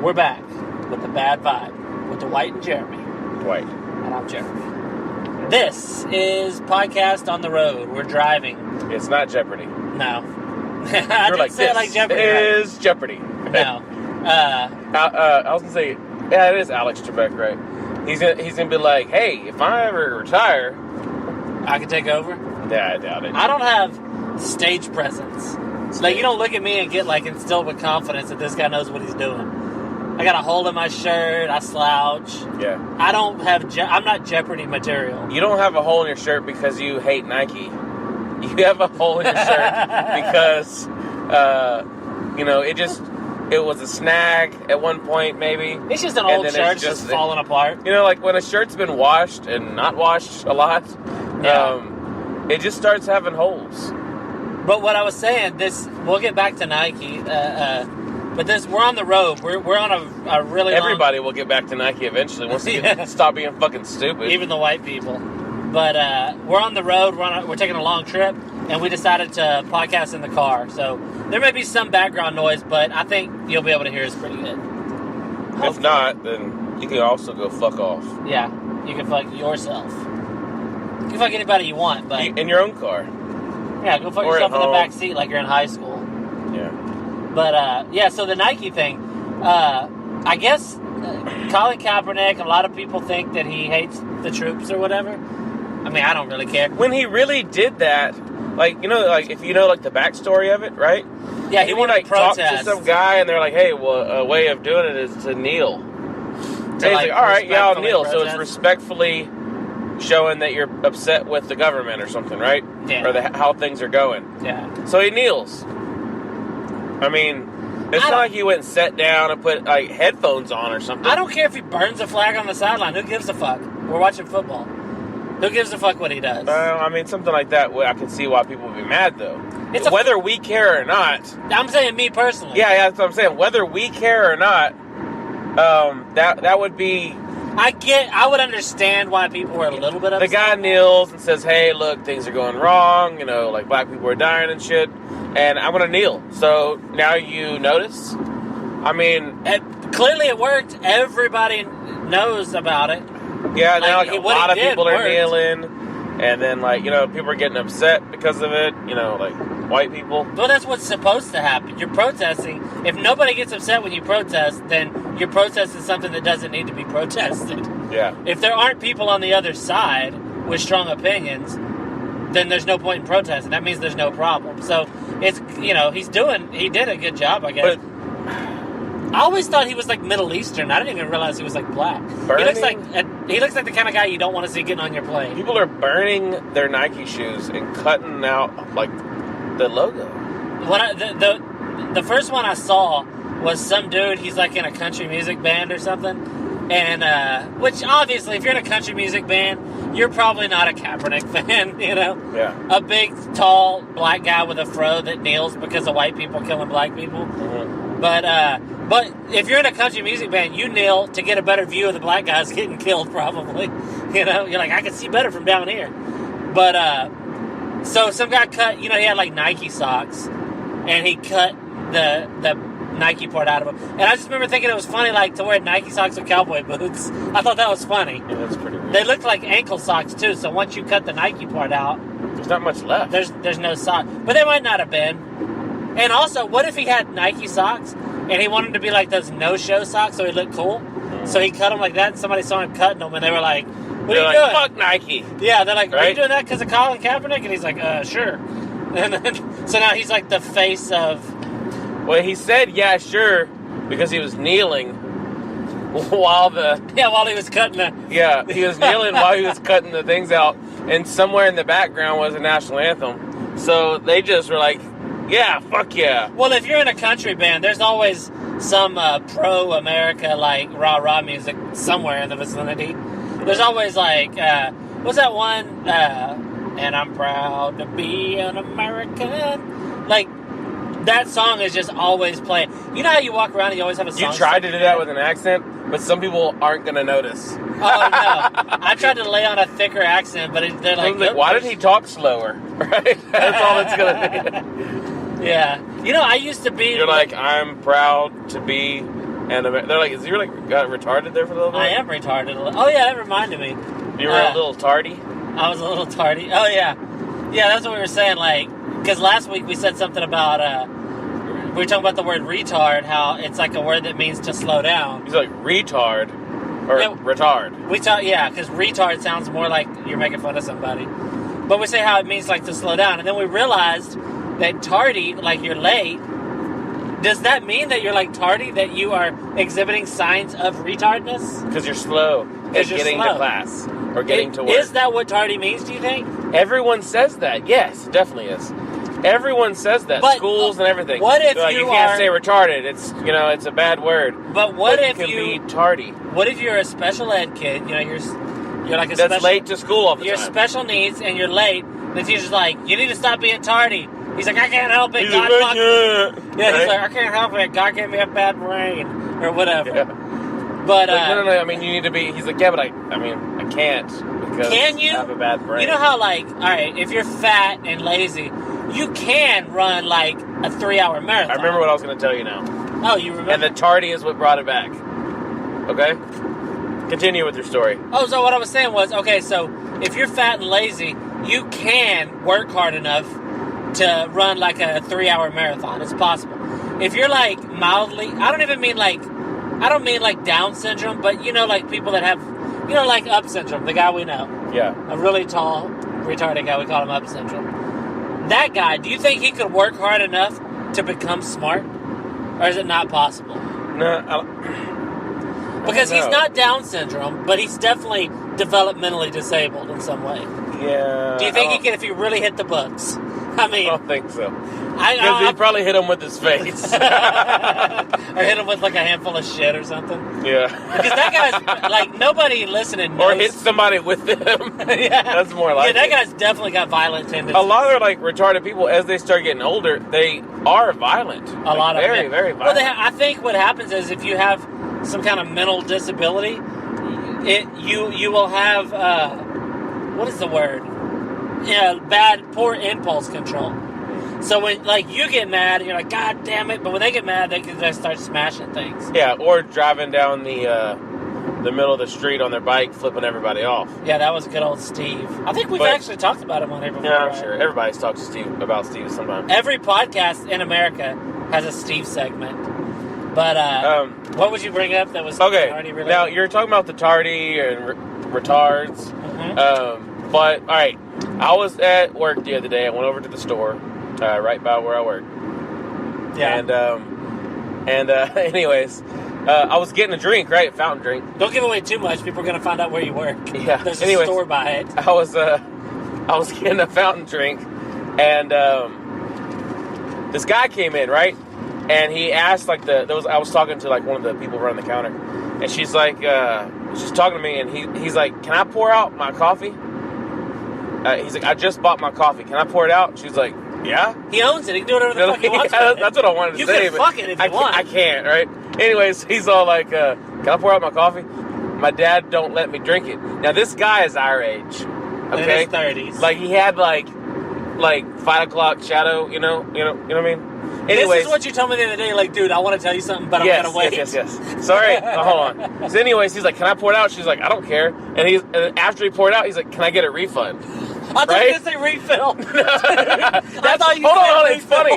We're back with the Bad Vibe with Dwight and Jeremy. Dwight. And I'm Jeremy. This is Podcast on the Road. We're driving. It's not Jeopardy. No. I didn't say it like Jeopardy. It is Jeopardy. No. I was going to say, yeah, it is Alex Trebek, right? He's gonna be like, hey, if I ever retire... I can take over? Yeah, I doubt it. I don't have stage presence. Like, you don't look at me and get, like, instilled with confidence that this guy knows what he's doing. I got a hole in my shirt. I slouch. Yeah. I don't have... I'm not Jeopardy material. You don't have a hole in your shirt because you hate Nike. You have a hole in your shirt because, it was a snag at one point, maybe. It's just an old shirt just falling apart. You know, like when a shirt's been washed and not washed a lot, it just starts having holes. But what I was saying, we'll get back to Nike, but we're on the road. We're on a really Everybody will get back to Nike eventually once they stop being fucking stupid. Even the white people. But we're on the road. We're taking a long trip, and we decided to podcast in the car. So there may be some background noise, but I think you'll be able to hear us pretty good. Hopefully. If not, then you can also go fuck off. Yeah, you can fuck yourself. You can fuck anybody you want, but... In your own car. Yeah, go fuck yourself in the back seat like you're in high school. Yeah. But, so the Nike thing, I guess Colin Kaepernick, a lot of people think that he hates the troops or whatever. I mean, I don't really care. When he really did that, if you know, the backstory of it, right? Yeah, he wanted to talk to some guy, and they're like, hey, well, a way of doing it is to kneel. And he's like, all right, yeah, I'll kneel. Protest. So it's respectfully showing that you're upset with the government or something, right? Yeah. Or how things are going. Yeah. So he kneels. I mean, it's not like he went and sat down and put, headphones on or something. I don't care if he burns a flag on the sideline. Who gives a fuck? We're watching football. Who gives a fuck what he does? Something like that, I can see why people would be mad, though. Whether we care or not. I'm saying me personally. Yeah, that's what I'm saying. Whether we care or not, that would be... I would understand why people were a little bit upset. The guy kneels and says, hey, look, things are going wrong, black people are dying and shit, and I'm going to kneel. So now you notice? I mean... Clearly it worked. Everybody knows about it. Yeah, now a lot of people are kneeling, and then people are getting upset because of it. White people. Well, that's what's supposed to happen. You're protesting. If nobody gets upset when you protest, then you're protesting something that doesn't need to be protested. Yeah. If there aren't people on the other side with strong opinions, then there's no point in protesting. That means there's no problem. So it's he did a good job, I guess. But I always thought he was Middle Eastern. I didn't even realialize he was black. He looks like the kind of guy you don't want to see getting on your plane. People are burning their Nike shoes and cutting out the logo. The first one I saw was some dude. He's in a country music band or something, and which obviously, if you're in a country music band, you're probably not a Kaepernick fan. Yeah. A big, tall black guy with a fro that kneels because of white people killing black people. Mm-hmm. But if you're in a country music band, you kneel to get a better view of the black guys getting killed, probably. You're like, I can see better from down here. But, so some guy cut, he had Nike socks, and he cut the Nike part out of them. And I just remember thinking it was funny, to wear Nike socks with cowboy boots. I thought that was funny. Yeah, that's pretty weird. They looked like ankle socks, too, so once you cut the Nike part out... There's not much left. There's no sock. But they might not have been. And also, what if he had Nike socks and he wanted to be those no-show socks so he looked cool? Mm. So he cut them like that, and somebody saw him cutting them, and they were like, what are you doing? Fuck Nike. Yeah, they're like, are you doing that because of Colin Kaepernick? And he's like, sure. And then, so now he's the face of... Well, he said, yeah, sure, because he was kneeling while he was cutting the... Yeah, he was kneeling while he was cutting the things out, and somewhere in the background was a national anthem. So they just were like, yeah, fuck yeah. Well, if you're in a country band, there's always some pro-America, rah-rah music somewhere in the vicinity. There's always, what's that one? And I'm proud to be an American. That song is just always playing. You know how you walk around and you always have a song? You tried to do that with an accent, but some people aren't going to notice. Oh, no. I tried to lay on a thicker accent, but they're like... why did he talk slower? Right? That's all it's going to be. Yeah. I used to be... You're like, I'm proud to be And they're like, "Is you like got retarded there for a little bit?" I am retarded. Oh yeah, that reminded me. You were a little tardy. I was a little tardy. Oh yeah, yeah. That's what we were saying. Like, because last week we said something about we were talking about the word retard. How it's like a word that means to slow down. He's like retard or retard. We talk, yeah, because retard sounds more like you're making fun of somebody. But we say how it means like to slow down, and then we realized that tardy, like you're late. Does that mean that you're like tardy, that you are exhibiting signs of retardness? Because you're slow at getting to class or getting to work. Is that what tardy means, do you think? Everyone says that. Yes, it definitely is. Everyone says that. But, schools and everything. What if you can't say retarded? It's it's a bad word. But what if you can be tardy? What if you're a special ed kid? You're like that's late to school all the time. You're special needs and you're late. And the teacher's like, you need to stop being tardy. He's like, I can't help it. God, fuck. Yeah, he's like, I can't help it. God gave me a bad brain or whatever. Yeah. But no. I mean, you need to be. He's like, yeah, but I can't because can you? I have a bad brain. You know how all right, if you're fat and lazy, you can run like a 3-hour marathon. I remember what I was going to tell you now. Oh, you remember? And the tardy is what brought it back. Okay, continue with your story. Oh, so what I was saying was, okay, so if you're fat and lazy, you can work hard enough to run like a 3-hour marathon. It's possible. If you're like mildly, I don't mean like Down syndrome, but like people that have, like Up syndrome, the guy we know. Yeah. A really tall, retarded guy, we call him Up syndrome. That guy, do you think he could work hard enough to become smart? Or is it not possible? No, because he's not Down syndrome, but he's definitely developmentally disabled in some way. Yeah. Do you think he could if he really hit the books? I mean, I don't think so. Because he'd probably hit him with his face. Or hit him with like a handful of shit or something. Yeah. Because that guy's, like, nobody listening knows. Or hit somebody with him. Yeah. That's more like that guy's definitely got violent tendencies. A lot of, like, retarded people, as they start getting older, they are violent. A lot of very, very violent. Well, I think what happens is if you have some kind of mental disability, you will have, what is the word? Poor impulse control. So when, like, you get mad, and you're like, God damn it, but when they get mad, they can just start smashing things. Yeah, or driving down the middle of the street on their bike, flipping everybody off. Yeah, that was good old Steve. I think we've actually talked about him on here before. Yeah, I'm sure. Everybody's talked to Steve about Steve sometime. Every podcast in America has a Steve segment. But, what would you bring up that was tardy related? Now, you're talking about the tardy and retards. Mm-hmm. But, all right, I was at work the other day. I went over to the store right by where I work. Yeah. And anyways, I was getting a drink, right? Fountain drink. Don't give away too much. People are going to find out where you work. Yeah. There's a store by it. I was getting a fountain drink, and this guy came in, right? And he asked, like, I was talking to, like, one of the people running the counter, and she's like, she's talking to me, and he's like, can I pour out my coffee? He's like, I just bought my coffee. Can I pour it out? She's like, yeah. He owns it. He can do whatever the fuck he wants. Yeah, that's what I wanted to say. You can fuck it if you want. I can't, right? Anyways, he's all like, can I pour out my coffee? My dad don't let me drink it. Now, this guy is our age. Okay? In his 30s. Like, he had, like 5 o'clock shadow, you know what I mean? Anyways, this is what you told me the other day, like, dude, I want to tell you something, but I'm going to wait. Yes. Sorry. Hold on. So anyways, he's like, can I pour it out? She's like, I don't care. And after he poured it out, he's like, can I get a refund? I thought you were going to say refill. Hold on.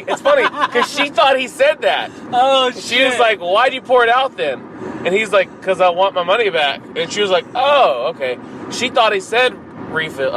It's funny. Because she thought he said that. Oh, shit. She was like, why'd you pour it out then? And he's like, because I want my money back. And she was like, oh, okay. She thought he said refill.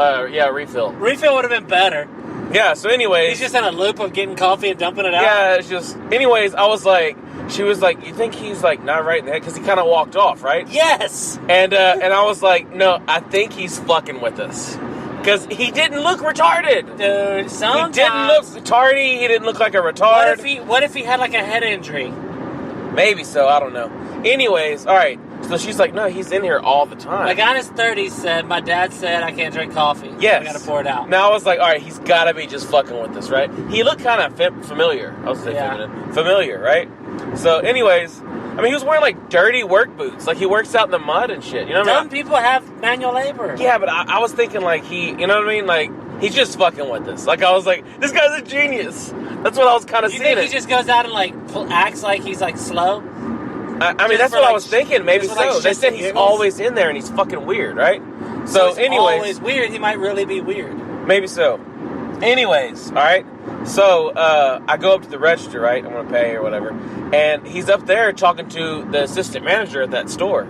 Refill. Refill would have been better. Yeah, so anyways. He's just in a loop of getting coffee and dumping it out. Yeah, it's just. Anyways, I was like, she was like, you think he's like not right in the head? Because he kind of walked off, right? Yes. And I was like, no, I think he's fucking with us. Because he didn't look retarded. Dude, sometimes. He didn't look tardy. He didn't look like a retard. What if he had like a head injury? Maybe so. I don't know. Anyways, all right. So she's like, no, he's in here all the time. A guy in his 30s said, my dad said I can't drink coffee. Yes. I gotta pour it out. Now I was like, all right, he's gotta be just fucking with us, right? He looked kind of familiar. I was saying feminine. Familiar, right? So anyways, I mean, he was wearing like dirty work boots. Like he works out in the mud and shit. You know what I mean? Dumb people have manual labor. Yeah, but I was thinking like you know what I mean? Like he's just fucking with us. Like I was like, this guy's a genius. That's what I was kind of seeing. You think he just goes out and like acts like he's like slow? I mean, that's what I was thinking. Maybe so. They said he's always in there and he's fucking weird, right? So anyways, always weird. He might really be weird. Maybe so. Anyways, all right. So I go up to the register, right? I'm gonna pay or whatever, and he's up there talking to the assistant manager at that store,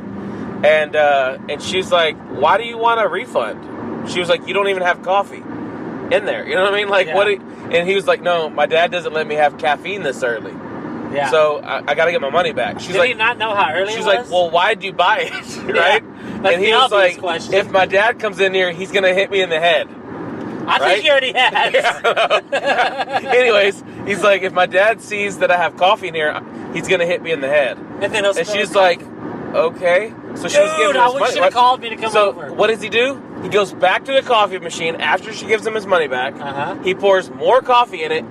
and she's like, "Why do you want a refund?" She was like, "You don't even have coffee in there." You know what I mean? Like what? And he was like, "No, my dad doesn't let me have caffeine this early." Yeah. So I got to get my money back. She's Did he not know how early it was? She's like, "Well, why'd you buy it?" Right? Yeah. And he was like, question. "If my dad comes in here, he's gonna hit me in the head." I think he already has. Yeah, anyways, he's like, "If my dad sees that I have coffee in here, he's gonna hit me in the head." And she's like, "Okay." So she was giving him his money. Should have called me to come over. So what does he do? He goes back to the coffee machine after she gives him his money back. He pours more coffee in it.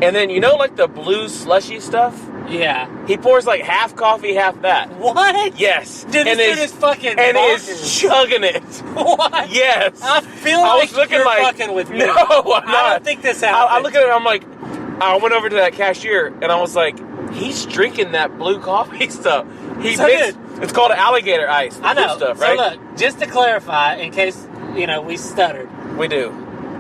And then, like the blue slushy stuff? Yeah. He pours like half coffee, half that. What? Yes. Dude, this dude is fucking and bonkers. is chugging it. What? Yes. I feel like you're fucking with me. No, I'm not. I don't think this happened. I look at it and I'm like, I went over to that cashier and I was like, he's drinking that blue coffee stuff. It's called alligator ice. I know. Stuff, right? So look, just to clarify, in case, we stuttered. We do.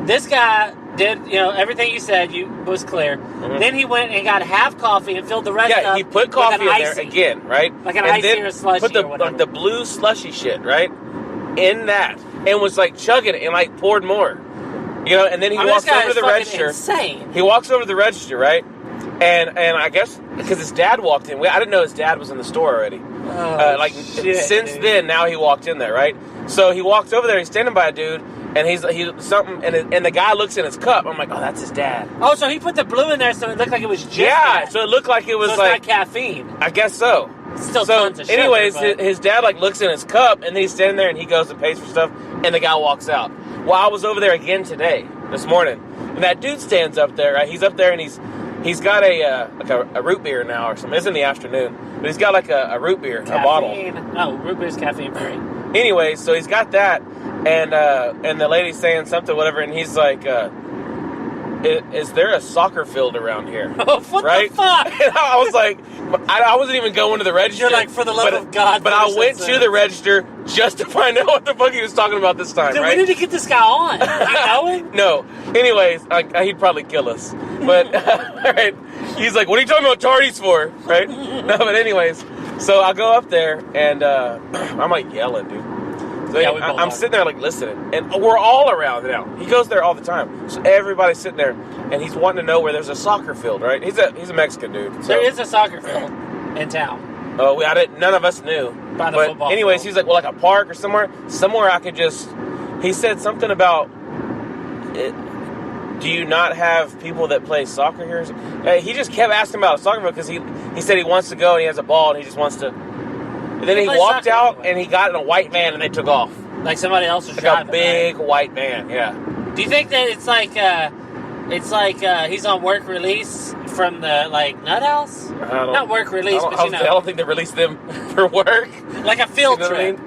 This guy did, everything you said was clear. Mm-hmm. Then he went and got half coffee and filled the rest up. Yeah, he put coffee in there again, right? Like an icy or a slushy put or whatever. Like the blue slushy shit, right? In that. And was like chugging it and like poured more. And then he walks over to the register. Insane. He walks over to the register, right? And I guess because his dad walked in. I didn't know his dad was in the store already. Since then, now he walked in there, right? So he walks over there. He's standing by a dude, and he's something, and the guy looks in his cup. I'm like, oh, that's his dad. Oh, so he put the blue in there, so it looked like it was just that. So it looked like it was so it's like not caffeine. I guess so. Still tons of sugar. Anyways, his dad like looks in his cup, and then he's standing there, and he goes and pays for stuff, and the guy walks out. Well, I was over there again this morning, and that dude stands up there. Right? He's up there, and he's got a root beer now or something. It's in the afternoon, but he's got like a root beer, caffeine. A bottle. No, root beer's caffeine free. Anyway, so he's got that, and the lady's saying something, whatever, and he's like, is there a soccer field around here? What right? the fuck? And I was like, I wasn't even going to the register. You're like, for the love of God. But I went to the register just to find out what the fuck he was talking about this time, Dude, right? we need to get this guy on. You know him? No. Anyways, he'd probably kill us. But, all right. He's like, what are you talking about tardies for? Right? No, but anyways. So I go up there, and I'm like yelling, dude. So yeah, I'm sitting there like listening, and we're all around now. He goes there all the time, so everybody's sitting there, and he's wanting to know where there's a soccer field. Right? He's a Mexican dude. So. There is a soccer field in town. Oh, none of us knew. By the football anyways, field. he's like, well, like a park or somewhere I could just. He said something about. Do you not have people that play soccer here? He just kept asking about a soccer field because he said he wants to go and he has a ball and he just wants to. And then he walked out anyway. And he got in a white van and they took off. Like somebody else was like driving. A big white van, yeah. Do you think that it's like he's on work release from the nut house? Not work release, but I don't think they released them for work. Like a field trip.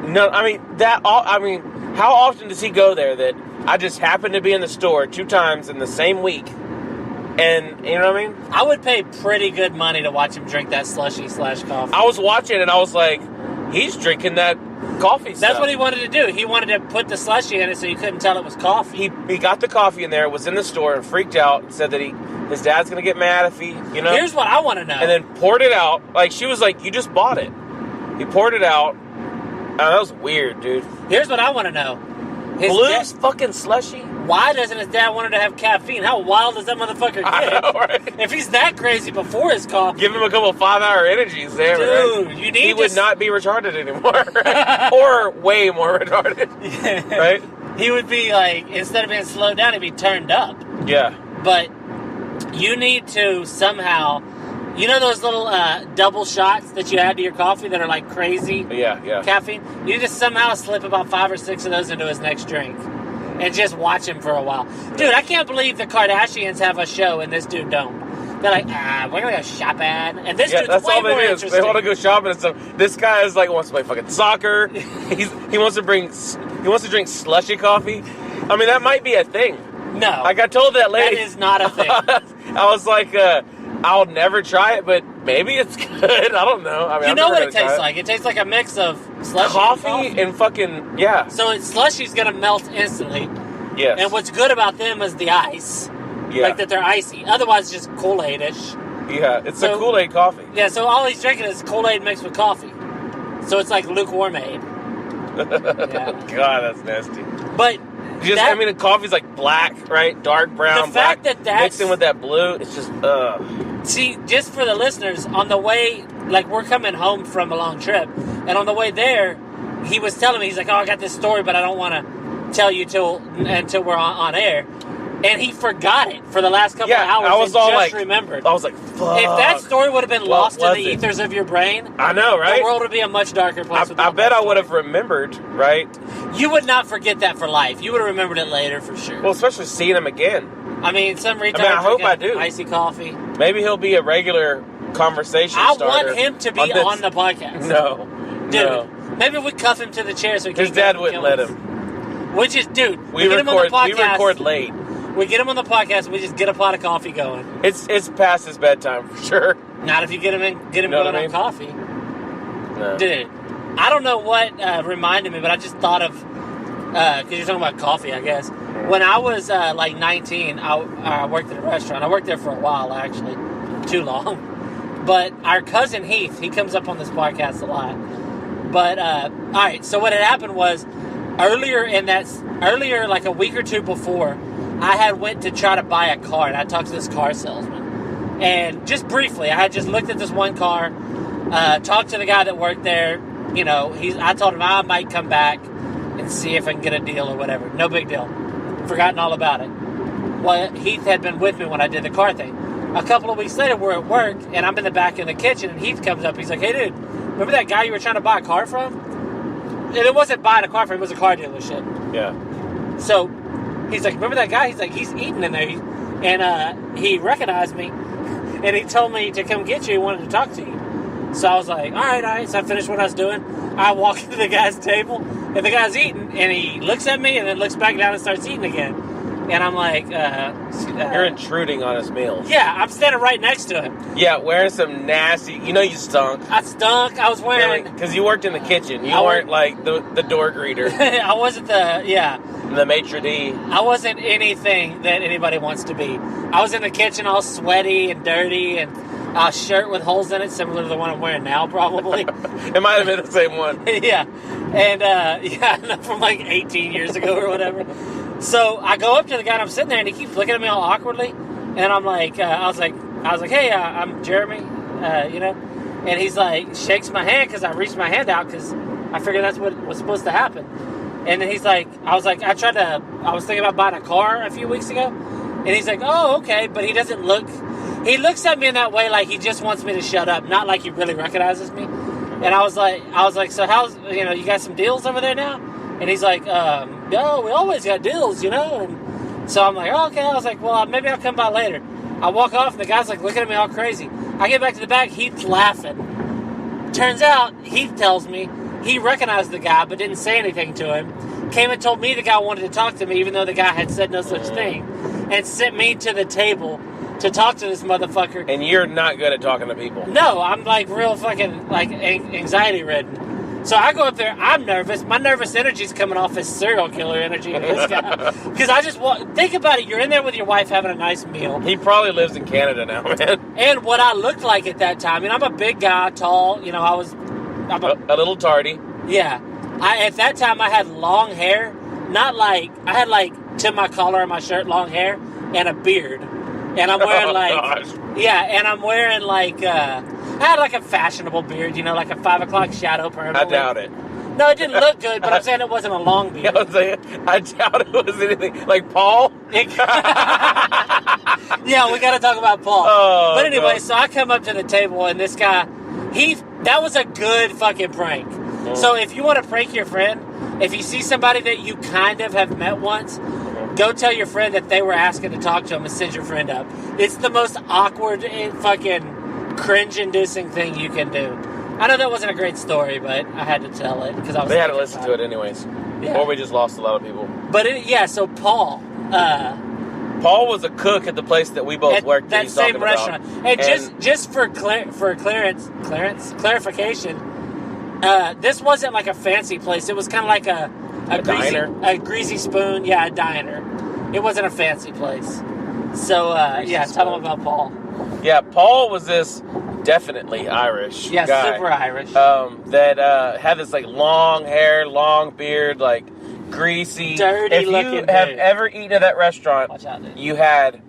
No, I mean how often does he go there that I just happened to be in the store 2 times in the same week? And, you know what I mean? I would pay pretty good money to watch him drink that slushy/coffee. I was watching and I was like, he's drinking that coffee stuff. That's what he wanted to do. He wanted to put the slushy in it so you couldn't tell it was coffee. He got the coffee in there, was in the store, and freaked out and said that his dad's going to get mad if he, Here's what I want to know. And then poured it out. Like, she was like, you just bought it. He poured it out. That was weird, dude. Here's what I want to know. Blue's fucking slushy? Why doesn't his dad want him to have caffeine? How wild does that motherfucker get? I know, right? If he's that crazy before his coffee. Give him a couple 5-hour energies there, dude, right? You need He would not be retarded anymore. Right? Or way more retarded. Yeah. Right? He would be like, instead of being slowed down, he'd be turned up. Yeah. But you need to somehow... You know those little double shots that you add to your coffee that are like crazy? Yeah. Caffeine? You just somehow slip about 5 or 6 of those into his next drink. And just watch him for a while. Dude, I can't believe the Kardashians have a show and this dude don't. They're like, we're going to go shopping. And this dude's that's way all more they do. interesting. They want to go shopping and stuff. This guy is like, wants to play fucking soccer. He wants to drink slushy coffee. I mean, that might be a thing. No. Like I told that lady. That is not a thing. I was like, I'll never try it, but maybe it's good. I don't know. I mean, you know what it tastes like? It tastes like a mix of slushy coffee and fucking, yeah. So slushy's going to melt instantly. Yes. And what's good about them is the ice. Yeah. Like that they're icy. Otherwise, it's just Kool-Aid-ish. Yeah, it's a Kool-Aid coffee. Yeah, so all he's drinking is Kool-Aid mixed with coffee. So it's like lukewarm-aid. Yeah. God, that's nasty. But I mean, the coffee's like black, right? Dark brown, the fact black, that's mixed in with that blue, it's just, See, just for the listeners, on the way, like, we're coming home from a long trip, and on the way there, he was telling me, he's like, oh, I got this story, but I don't want to tell you until we're on air. And he forgot it for the last couple of hours. I was all just like, remembered. I was like, fuck. If that story would have been lost in the ethers of your brain, I know, right? The world would be a much darker place. I bet I would have remembered, right? You would not forget that for life. You would have remembered it later for sure. Well, especially seeing him again. I mean, some retard. I hope I do. Icy coffee. Maybe he'll be a regular conversation starter. I want him to be on the podcast. No. Dude, no. Maybe we cuff him to the chair so he His dad wouldn't let him. Which is, dude, we get him on the podcast. We record late. We get him on the podcast and we just get a pot of coffee going. It's past his bedtime for sure. Not if you get him going on coffee. No. Dude, I don't know what reminded me, but I just thought of, because you're talking about coffee, I guess. When I was like 19, I worked at a restaurant. I worked there for a while, actually. Too long. But our cousin Heath, he comes up on this podcast a lot. But, all right, so what had happened was, earlier, like a week or two before, I had went to try to buy a car, and I talked to this car salesman. And just briefly, I had just looked at this one car, talked to the guy that worked there. You know, I told him I might come back and see if I can get a deal or whatever. No big deal. Forgotten all about it. Well, Heath had been with me when I did the car thing. A couple of weeks later, we're at work, and I'm in the back in the kitchen, and Heath comes up. He's like, hey, dude, remember that guy you were trying to buy a car from? And it wasn't buying a car from him, it was a car dealership. Yeah. So he's like, remember that guy? He's like, he's eating in there. And he recognized me, and he told me to come get you. He wanted to talk to you. So I was like, all right. So I finished what I was doing. I walk into the guy's table, and the guy's eating, and he looks at me, and then looks back down and starts eating again. And I'm like, you're intruding on his meals. Yeah, I'm standing right next to him. Yeah, wearing some nasty, you stunk. I stunk. I was wearing... Because you worked in the kitchen. You weren't like the door greeter. I wasn't the maitre d'. I wasn't anything that anybody wants to be. I was in the kitchen all sweaty and dirty, and a shirt with holes in it, similar to the one I'm wearing now, probably. It might have been the same one. Yeah. And, from like 18 years ago or whatever. So I go up to the guy and I'm sitting there, and he keeps looking at me all awkwardly. And I'm like, I was like, hey, I'm Jeremy, And he's like, shakes my hand because I reached my hand out because I figured that's what was supposed to happen. And then he's like, I was thinking about buying a car a few weeks ago. And he's like, oh, okay. But he doesn't he looks at me in that way like he just wants me to shut up, not like he really recognizes me. And I was like, so how's, you got some deals over there now? And he's like, no, we always got deals, And so I'm like, oh, okay. I was like, well, maybe I'll come by later. I walk off, and the guy's like looking at me all crazy. I get back to the back, Heath's laughing. Turns out, Heath tells me he recognized the guy but didn't say anything to him. Came and told me the guy wanted to talk to me, even though the guy had said no such thing. And sent me to the table to talk to this motherfucker. And you're not good at talking to people. No, I'm like real fucking like anxiety ridden. So I go up there, I'm nervous. My nervous energy's coming off as serial killer energy in this guy. Because I just think about it, you're in there with your wife having a nice meal. He probably lives in Canada now, man. And what I looked like at that time, I'm a big guy, tall, I'm a little tardy. Yeah. At that time I had long hair. Not like, I had like to my collar of my shirt, long hair, and a beard. And I'm wearing and I'm wearing like, I had like a fashionable beard, like a 5 o'clock shadow perm. I doubt it. No, it didn't look good, but I'm saying it wasn't a long beard. I doubt it was anything. Like Paul? Yeah, we got to talk about Paul. Oh, but anyway, God. So I come up to the table, and this guy, that was a good fucking prank. So if you want to prank your friend, if you see somebody that you kind of have met once, go tell your friend that they were asking to talk to him and send your friend up. It's the most awkward and fucking cringe-inducing thing you can do. I know that wasn't a great story, but I had to tell it because I was. They had to listen to it anyways. Yeah. Or we just lost a lot of people. But so Paul, Paul was a cook at the place that we both at worked. that he's same talking restaurant. about. And just for clarification, this wasn't like a fancy place. It was kind of like a greasy diner? a greasy spoon. Yeah, a diner. It wasn't a fancy place. So tell them about Paul. Yeah, Paul was this definitely Irish Yeah, guy. super Irish. That had this like long hair, long beard, like greasy, dirty looking. If you have ever eaten at that restaurant, Watch out, dude. you had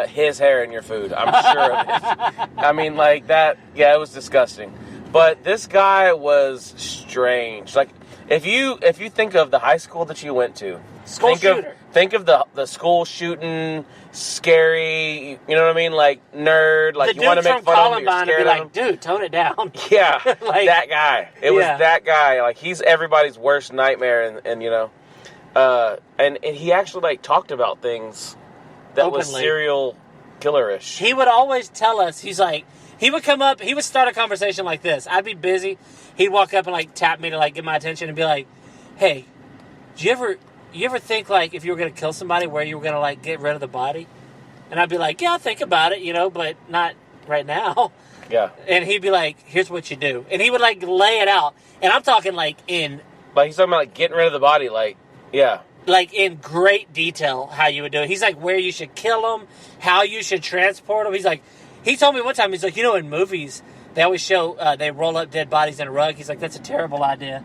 his hair in your food. I'm sure of it. I mean, like that. Yeah, it was disgusting. But this guy was strange. Like if you think of the high school that you went to, think of the school shooting, scary. You know what I mean? Like nerd. Like the you want to dude make from fun of him. Columbine You're would scared be of like, him. dude, tone it down. Yeah, like, that guy. It was that guy. Like he's everybody's worst nightmare, and you know, and he actually like talked about things that openly. was serial killerish. He would always tell us. He's like, he would come up. He would start a conversation like this. I'd be busy. He'd walk up and like tap me to like get my attention and be like, "Hey, do you ever think like if you were gonna kill somebody, where you were gonna like get rid of the body?" And I'd be like, "Yeah, I'll think about it, you know, but not right now." Yeah. And he'd be like, "Here's what you do," and he would like lay it out. And I'm talking like in, Like he's talking about like getting rid of the body. Like like in great detail how you would do it. He's like where you should kill them, how you should transport them. He's like, he told me one time, he's like, you know, in movies they always show they roll up dead bodies in a rug. He's like, that's a terrible idea.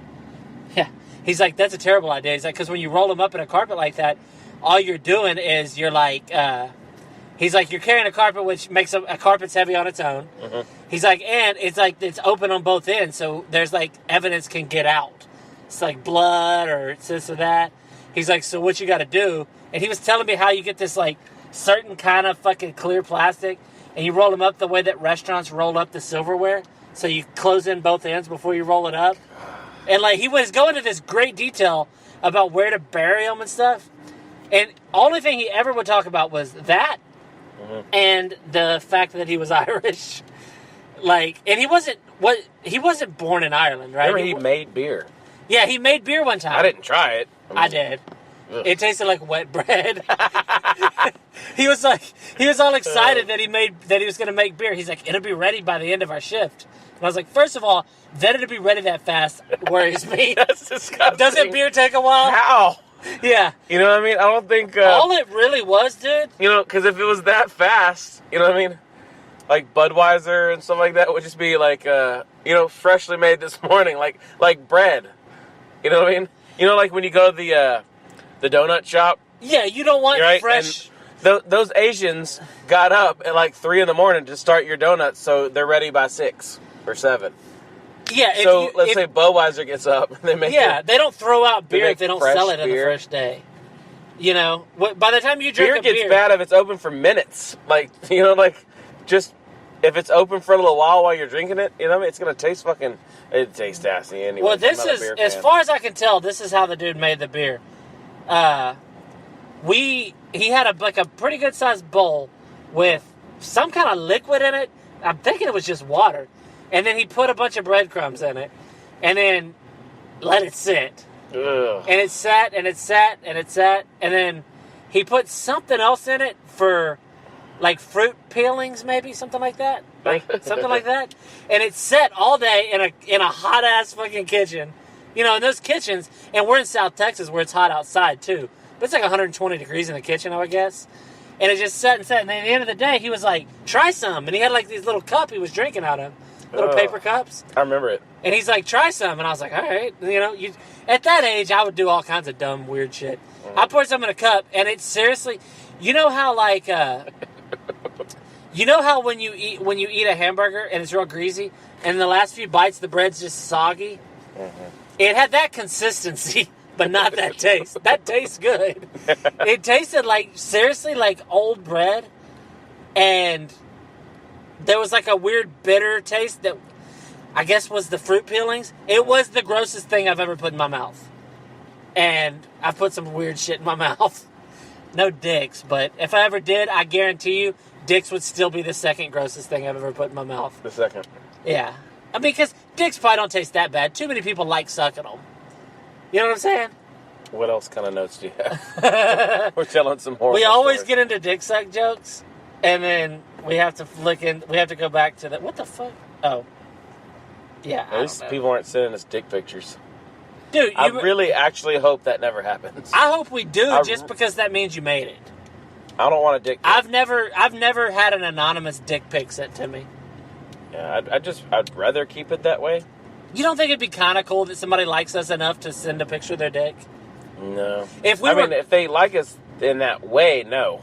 Yeah. He's like, that's a terrible idea. He's like, because when you roll them up in a carpet like that, all you're doing is you're like, he's like, you're carrying a carpet, which makes a carpet's heavy on its own. Mm-hmm. He's like, and it's like, it's open on both ends. So there's like, evidence can get out. It's like blood or it's this or that. He's like, so what you got to do? And he was telling me how you get this like certain kind of fucking clear plastic and you roll them up the way that restaurants roll up the silverware. So you close in both ends before you roll it up. And like, he was going into this great detail about where to bury them and stuff. And only thing he ever would talk about was that and the fact that he was Irish. Like, and he wasn't born in Ireland, right? remember he made beer. Yeah, he made beer one time. I didn't try it. I did. Ugh. It tasted like wet bread. he was all excited that he was going to make beer. He's like, it'll be ready by the end of our shift. And I was like, first of all, that it'll be ready that fast worries me. That's disgusting. Doesn't beer take a while? How? Yeah. You know what I mean? I don't think... all it really was, dude. You know, because if it was that fast, you know what I mean? Like Budweiser and stuff like that would just be like, freshly made this morning, like bread. You know what I mean? You know, like when you go to the donut shop. Yeah, you don't want fresh. And those Asians got up at like 3 a.m. to start your donuts, so they're ready by 6 or 7. Yeah. So let's say Budweiser gets up, and they make they don't throw out beer if they don't sell it on the beer. first day. You know, by the time you drink beer gets bad if it's open for minutes. Like, you know, like just if it's open for a little while you're drinking it, you know what I mean? It's gonna taste it tastes nasty anyway. Well, this is, as far as I can tell, this is how the dude made the beer. He had a pretty good sized bowl with some kind of liquid in it. I'm thinking it was just water. And then he put a bunch of breadcrumbs in it and then let it sit. Ugh. And it sat and it sat and it sat. And then he put something else in it for like fruit peelings, maybe something like that. Something like that. And it sat all day in a hot ass fucking kitchen. You know, in those kitchens, and we're in South Texas where it's hot outside too. But it's like 120 degrees in the kitchen, I would guess. And it just sat and sat. And then at the end of the day, he was like, try some. And he had like these little cup he was drinking out of. Little paper cups. I remember it. And he's like, try some. And I was like, all right. You know, at that age, I would do all kinds of dumb, weird shit. I poured some in a cup, and it's seriously, you know how like, you know how when you eat a hamburger and it's real greasy, and the last few bites the bread's just soggy? Mm-hmm. It had that consistency, but not that taste. That tastes good. It tasted like, seriously, like old bread, and there was like a weird bitter taste that I guess was the fruit peelings. It was the grossest thing I've ever put in my mouth. And I've put some weird shit in my mouth. No dicks, but if I ever did, I guarantee you, dicks would still be the second grossest thing I've ever put in my mouth. The second. Yeah. I mean, because dicks probably don't taste that bad. Too many people like sucking them. You know what I'm saying? What else kind of notes do you have? We're telling some horrible We always stories. get into dick suck jokes, and then we have to we have to go back to the... What the fuck? Oh. Yeah, At least people aren't sending us dick pictures. Dude, I really actually hope that never happens. I hope we do, just because that means you made it. I don't want a dick pic. I've never had an anonymous dick pic sent to me. Yeah, I'd rather keep it that way. You don't think it'd be kind of cool that somebody likes us enough to send a picture of their dick? No. If they like us in that way, no.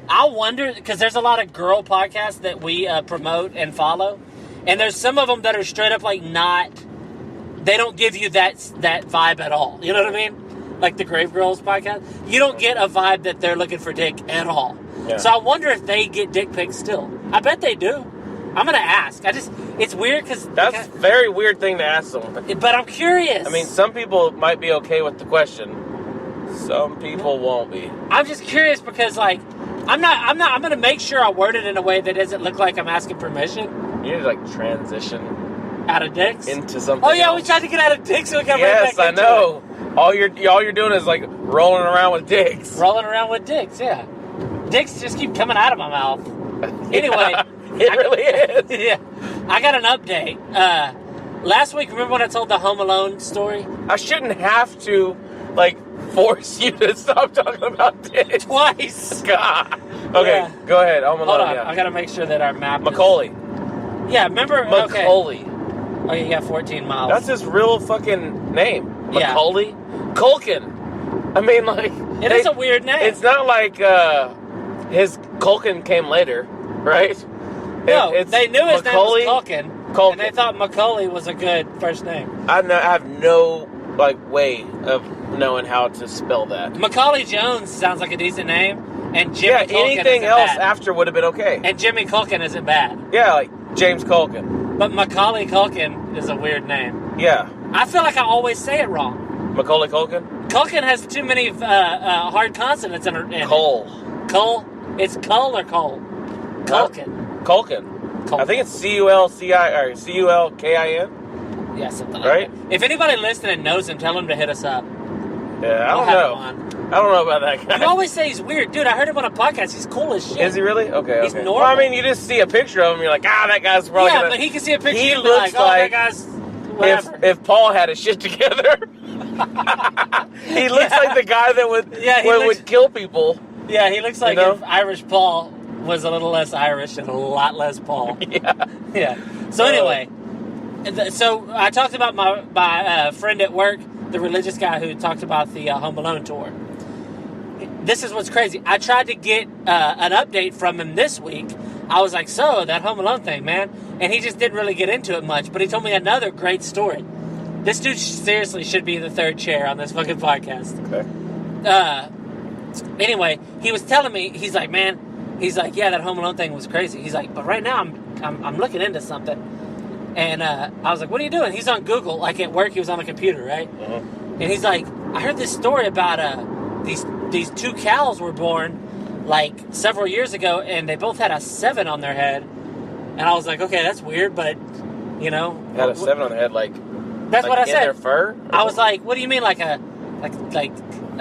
I wonder, because there's a lot of girl podcasts that we promote and follow, and there's some of them that are straight up like not... They don't give you that vibe at all. You know what I mean? Like the Grave Girls podcast. You don't get a vibe that they're looking for dick at all. Yeah. So I wonder if they get dick pics still. I bet they do. I'm going to ask. It's weird because... That's a very weird thing to ask someone. But I'm curious. I mean, some people might be okay with the question. Some people won't be. I'm just curious because, like, I'm going to make sure I word it in a way that doesn't look like I'm asking permission. You need to, like, transition out of dicks into something Oh, yeah, else. we tried to get out of dicks, so we got yes, right back into I know. It. All you're doing is, like, rolling around with dicks. Rolling around with dicks, yeah. Dicks just keep coming out of my mouth. Anyway... It really is. Yeah. I got an update. Last week, remember when I told the Home Alone story? I shouldn't have to, like, force you to stop talking about dicks. Twice. God. Okay, Yeah. Go ahead. Home Alone, Hold on. yeah. I got to make sure that our map Macaulay. Yeah, remember? Macaulay. Okay. Oh, you got 14 miles. That's his real fucking name. Yeah. Macaulay. Culkin. I mean, like... It is a weird name. It's not like his Culkin came later, right? No, they knew his Macaulay, name was Culkin, and they thought Macaulay was a good first name. I have no way of knowing how to spell that. Macaulay Jones sounds like a decent name, and Jimmy Culkin anything isn't else bad. after would have been okay. And Jimmy Culkin isn't bad. Yeah, like James Culkin. But Macaulay Culkin is a weird name. Yeah. I feel like I always say it wrong. Macaulay Culkin? Culkin has too many hard consonants in it. Cole. Cole? It's Cole or Cole? Culkin. Culkin. I think it's C-U-L-C-I or C-U-L-K-I-N. Yeah, something right? like that. If anybody listening knows him, tell him to hit us up. Yeah, I don't know. I don't know about that guy. You always say he's weird. Dude, I heard him on a podcast. He's cool as shit. Is he really? Okay, He's normal. Well, I mean, you just see a picture of him, you're like, that guy's probably Yeah, gonna... but he can see a picture He and be like, looks oh, like that guy's whatever. if Paul had his shit together. He looks like the guy that would kill people. Yeah, he looks like You know? if Irish Paul was a little less Irish and a lot less Paul. Yeah. Yeah. So anyway, so I talked about my friend at work, the religious guy who talked about the Home Alone tour. This is what's crazy. I tried to get an update from him this week. I was like, so, that Home Alone thing, man. And he just didn't really get into it much, but he told me another great story. This dude seriously should be the third chair on this fucking podcast. Okay. Anyway, he was telling me, he's like, yeah, that Home Alone thing was crazy. He's like, but right now I'm looking into something. And I was like, what are you doing? He's on Google, like at work, he was on the computer, right? And he's like, I heard this story about these two cows were born like several years ago, and they both had a 7 on their head. And I was like, okay, that's weird, but you know, had a 7 on their head, like that's what I said. In their fur. I was like, what do you mean, like a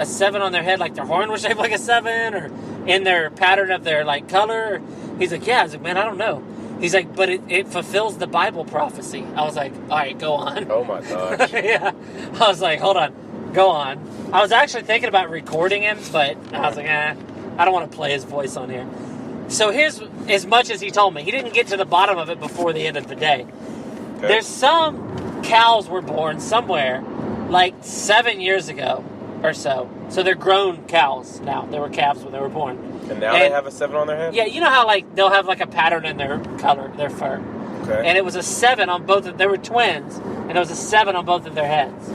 7 on their head, like their horn was shaped like a 7, or in their pattern of their like color? He's like, yeah. I was like, man, I don't know. He's like, but it fulfills the Bible prophecy. I was like, all right, go on. Oh my gosh. Yeah. I was like, hold on, go on. I was actually thinking about recording him, but I was like, I don't want to play his voice on here. So here's as much as he told me. He didn't get to the bottom of it before the end of the day. Okay. There's some cows were born somewhere like 7 years ago or so. So they're grown cows now. They were calves when they were born. And now they have a 7 on their head? Yeah, you know how like they'll have like a pattern in their color, their fur. Okay. And it was a 7 on both of... They were twins, and there was a 7 on both of their heads.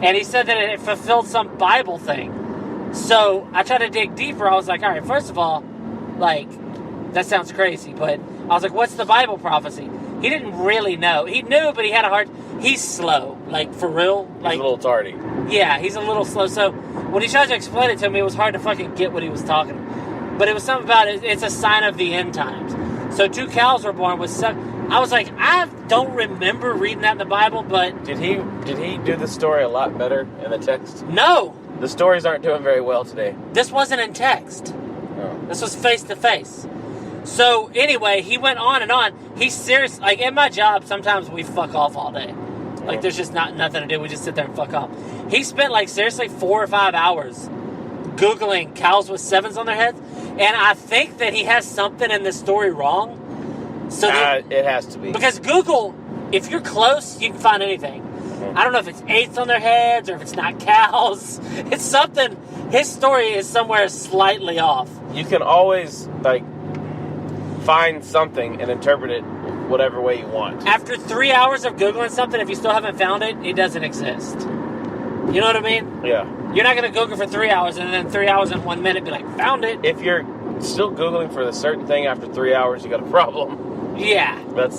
And he said that it fulfilled some Bible thing. So I tried to dig deeper. I was like, all right, first of all, like, that sounds crazy. But I was like, what's the Bible prophecy? He didn't really know. He knew, but he had a hard... He's slow, like, for real. Like, he's a little tardy. Yeah, he's a little slow. So when he tried to explain it to me, it was hard to fucking get what he was talking about. But it was something about it. It's a sign of the end times. So 2 cows were born with some... I was like, I don't remember reading that in the Bible, but... Did he do the story a lot better in the text? No. The stories aren't doing very well today. This wasn't in text. Oh. This was face-to-face. So, anyway, he went on and on. He's serious. Like, at my job, sometimes we fuck off all day. Like, there's just nothing to do. We just sit there and fuck off. He spent, like, seriously 4 or 5 hours Googling cows with 7s on their heads. And I think that he has something in this story wrong. So it has to be. Because Google, if you're close, you can find anything. I don't know if it's 8s on their heads or if it's not cows. It's something. His story is somewhere slightly off. You can always, like, find something and interpret it whatever way you want. After 3 hours of Googling something, if you still haven't found it, it doesn't exist. You know what I mean? Yeah. You're not going to Google for 3 hours and then 3 hours and 1 minute be like, found it. If you're still Googling for a certain thing after 3 hours, you got a problem. Yeah. But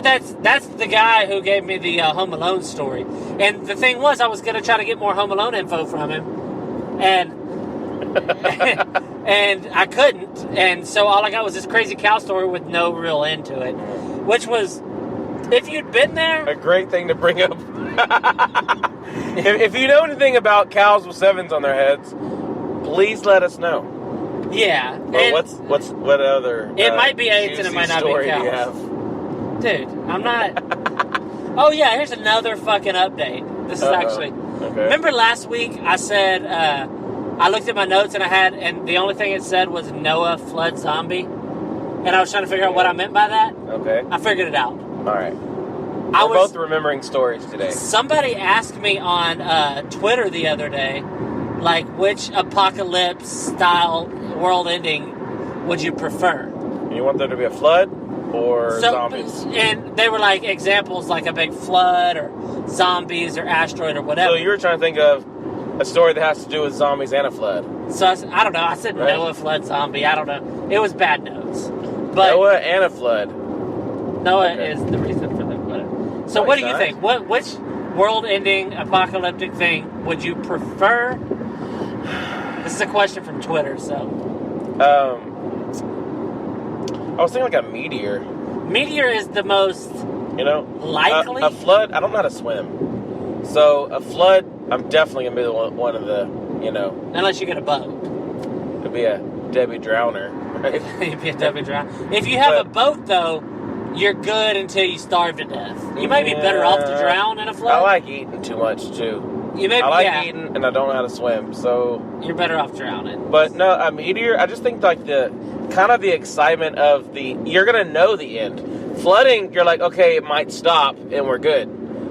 that's the guy who gave me the Home Alone story. And the thing was, I was going to try to get more Home Alone info from him. And and I couldn't. And so all I got was this crazy cow story with no real end to it. Which was, if you'd been there... a great thing to bring up. if you know anything about cows with 7s on their heads, please let us know. Yeah. Or what other... It might be 8s and it might not be cows. Dude, I'm not... Oh, yeah, here's another fucking update. This is actually... Okay. Remember last week I said... I looked at my notes and the only thing it said was Noah flood zombie? And I was trying to figure out what I meant by that. Okay. I figured it out. All right. We're both remembering stories today. Somebody asked me on Twitter the other day, like, which apocalypse-style world ending would you prefer? You want there to be a flood or zombies? And they were like examples, like a big flood or zombies or asteroid or whatever. So you were trying to think of a story that has to do with zombies and a flood. So I don't know. I said Noah flood zombie. I don't know. It was bad notes. But Noah and a flood. Noah is the reason for the flood. So what do you think? Which world-ending apocalyptic thing would you prefer? This is a question from Twitter, so. I was thinking like a meteor. Meteor is the most likely. A flood. I don't know how to swim, so a flood. I'm definitely gonna be one of the. Unless you get a boat. It'd be a Debbie Drowner. Right? You'd be a Debbie Drowner. If you have a boat, though, you're good until you starve to death. You might be better off to drown in a flood. I like eating too much too. I like eating, and I don't know how to swim, so you're better off drowning. But no, a meteor. I just think like the excitement of you're gonna know the end. Flooding, you're like, okay, it might stop, and we're good.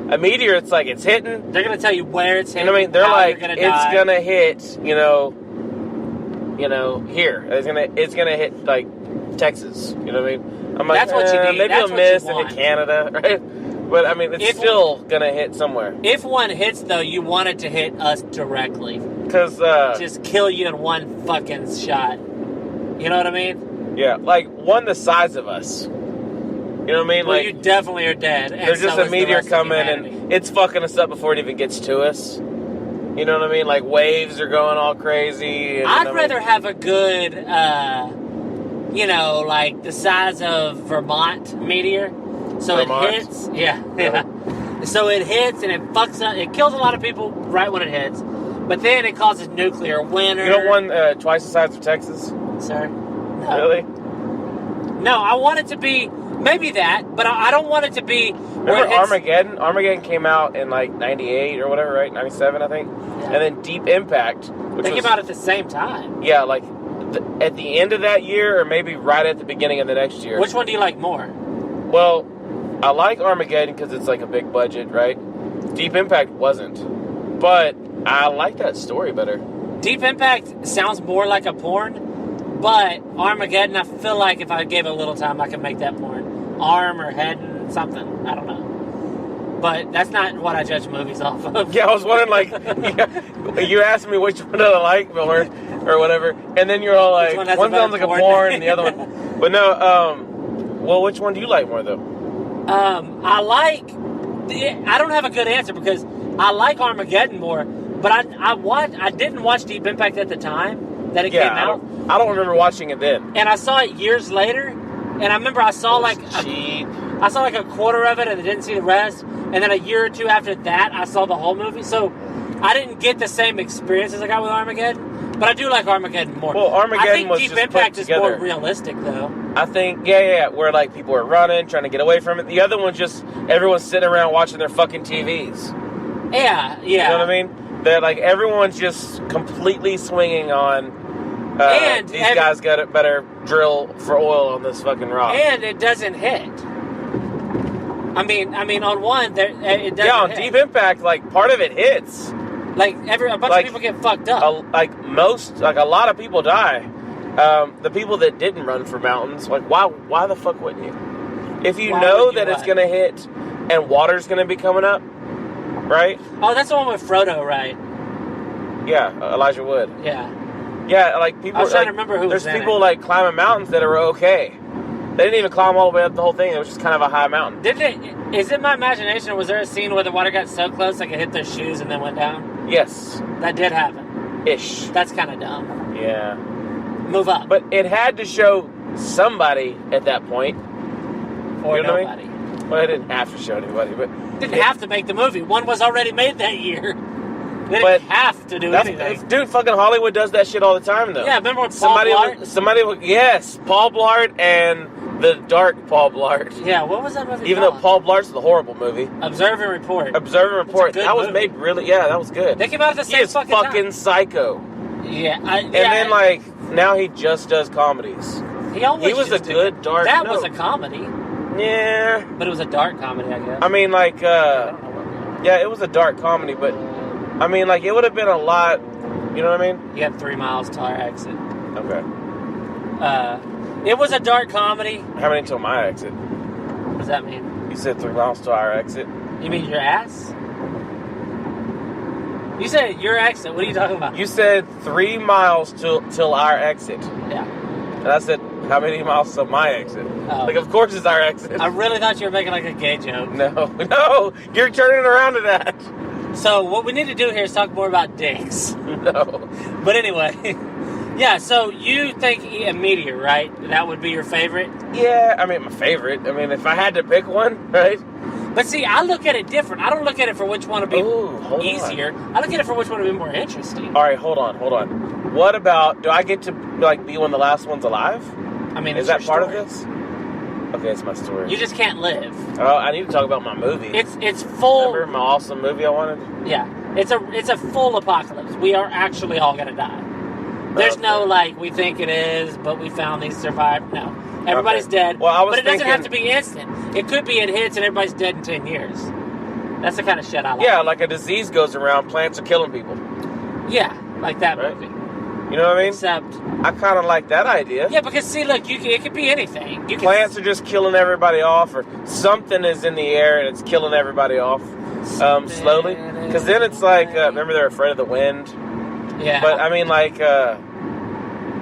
A meteor, it's like it's hitting. They're gonna tell you where it's hitting. I mean, they're like, it's gonna hit. Here. It's gonna hit like Texas. You know what I mean? I'm like, that's what you need. Maybe That's it'll miss into Canada, right? But I mean, it's still gonna hit somewhere. If one hits, though, you want it to hit us directly. Because just kill you in one fucking shot. You know what I mean? Yeah, like one the size of us. You know what I mean? Well, like, you definitely are dead. There's just a meteor coming and it's fucking us up before it even gets to us. You know what I mean? Like waves are going all crazy. I'd rather have a good, like the size of Vermont meteor. So Vermont? It hits. Yeah. So it hits and it fucks up. It kills a lot of people right when it hits. But then it causes nuclear winter. You don't want twice the size of Texas? Sir? No. Really? No, I want it to be maybe that, but I don't want it to be. Remember Armageddon? Armageddon came out in like 98 or whatever, right? 97, I think. Yeah. And then Deep Impact. They came out at the same time. Yeah, like at the end of that year or maybe right at the beginning of the next year. Which one do you like more? Well, I like Armageddon because it's like a big budget, right? Deep Impact wasn't. But I like that story better. Deep Impact sounds more like a porn, but Armageddon, I feel like if I gave it a little time, I could make that porn. Arm or head and something. I don't know. But that's not what I judge movies off of. Yeah, I was wondering, like, you asked me which one I like or whatever, and then you're all like, one sounds like a porn and the other one. But no, well, which one do you like more, though? I don't have a good answer because I like Armageddon more, but I didn't watch Deep Impact at the time that it came out. I don't remember watching it then. And I saw it years later, and I remember I saw like a quarter of it and I didn't see the rest, and then a year or two after that I saw the whole movie. So I didn't get the same experience as I got with Armageddon, but I do like Armageddon more. Well, Armageddon was Deep just Impact put is together. more realistic, though. I think, yeah, where like people are running, trying to get away from it. The other one just everyone's sitting around watching their fucking TVs. Yeah. You know what I mean? They're like everyone's just completely swinging on. And these guys got it better drill for oil on this fucking rock. And it doesn't hit. I mean, on one, it doesn't. Yeah, on hit. Deep Impact, like part of it hits. Like a bunch of people get fucked up. A lot of people die. The people that didn't run for mountains, like why the fuck wouldn't you? If you know that it's gonna hit and water's gonna be coming up, right? Oh, that's the one with Frodo, right? Yeah, Elijah Wood. Yeah. Yeah, like people. I was trying to remember who was There's in people it. like climbing mountains that are okay. They didn't even climb all the way up the whole thing. It was just kind of a high mountain. Is it my imagination, or was there a scene where the water got so close like it hit their shoes and then went down? Yes. That did happen. Ish. That's kind of dumb. Yeah. Move up. But it had to show somebody at that point. Or you know nobody. What I mean? Well, it didn't have to show anybody, but... Didn't have to make the movie. One was already made that year. They didn't have to do anything. Dude, fucking Hollywood does that shit all the time, though. Yeah, remember when Paul Blart? Yes, Paul Blart and the dark Paul Blart. Yeah, what was that movie Even called? though Paul Blart's the horrible movie. Observe and Report. Observe and Report. That was movie. made really... Yeah, that was good. They came out at the same He is fucking fucking time. psycho. Yeah. And then, now he just does comedies. He was a good dark... That was a comedy. Yeah. But it was a dark comedy, I guess. I mean, I don't know what yeah, it was a dark comedy, but, I mean, like, it would have been a lot, you know what I mean? You had 3 miles till our exit. Okay. It was a dark comedy. How many till my exit? What does that mean? You said 3 miles till our exit. You mean your ass? You said your exit. What are you talking about? You said 3 miles till our exit. Yeah. And I said, how many miles till my exit? Oh. Like, of course it's our exit. I really thought you were making like a gay joke. No, you're turning it around to that. So what we need to do here is talk more about dicks. No. But anyway, yeah, so you think a meteor, right? That would be your favorite? Yeah, I mean, my favorite. I mean, if I had to pick one, right? But see, I look at it different. I don't look at it for which one would be easier. I look at it for which one would be more interesting. All right, hold on. What about, do I get to, like, be one of the last ones alive? I mean, is that part of this? Okay, it's my story. You just can't live. Oh, I need to talk about my movie. It's full. Remember my awesome movie I wanted? Yeah, it's a full apocalypse. We are actually all gonna die. There's no like we think it is, but we found these survived. No, everybody's dead. Well, but it doesn't have to be instant. It could be it hits and everybody's dead in 10 years. That's the kind of shit I like. Yeah, like a disease goes around, plants are killing people. Yeah, like that Right? movie. You know what I mean? Except, I kind of like that idea. yeah, because see, look, it could be anything. Plants are just killing everybody off, or something is in the air and it's killing everybody off slowly. Because then it's like, remember they're afraid of the wind? Yeah. But I mean, like, yeah,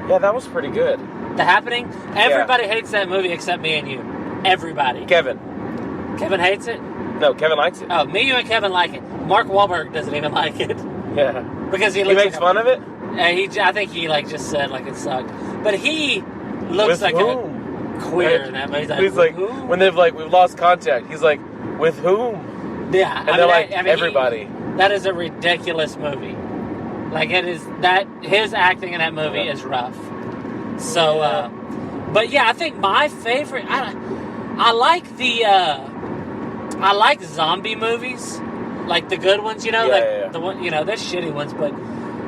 that was pretty good. The Happening? Everybody hates that movie except me and you. Everybody. Kevin hates it? No, Kevin likes it. Oh, me, you, and Kevin like it. Mark Wahlberg doesn't even like it. Yeah. Because he makes fun of it? I think he like just said like it sucked. But he looks With like whom? a queer in that movie. He's like, whom? when they've like, we've lost contact, he's like, with whom? Yeah. And they're like, everybody. That is a ridiculous movie. Like it is that his acting in that movie is rough. So, but yeah, I think my favorite. I like zombie movies, like the good ones. You know, the one. You know, they're shitty ones, but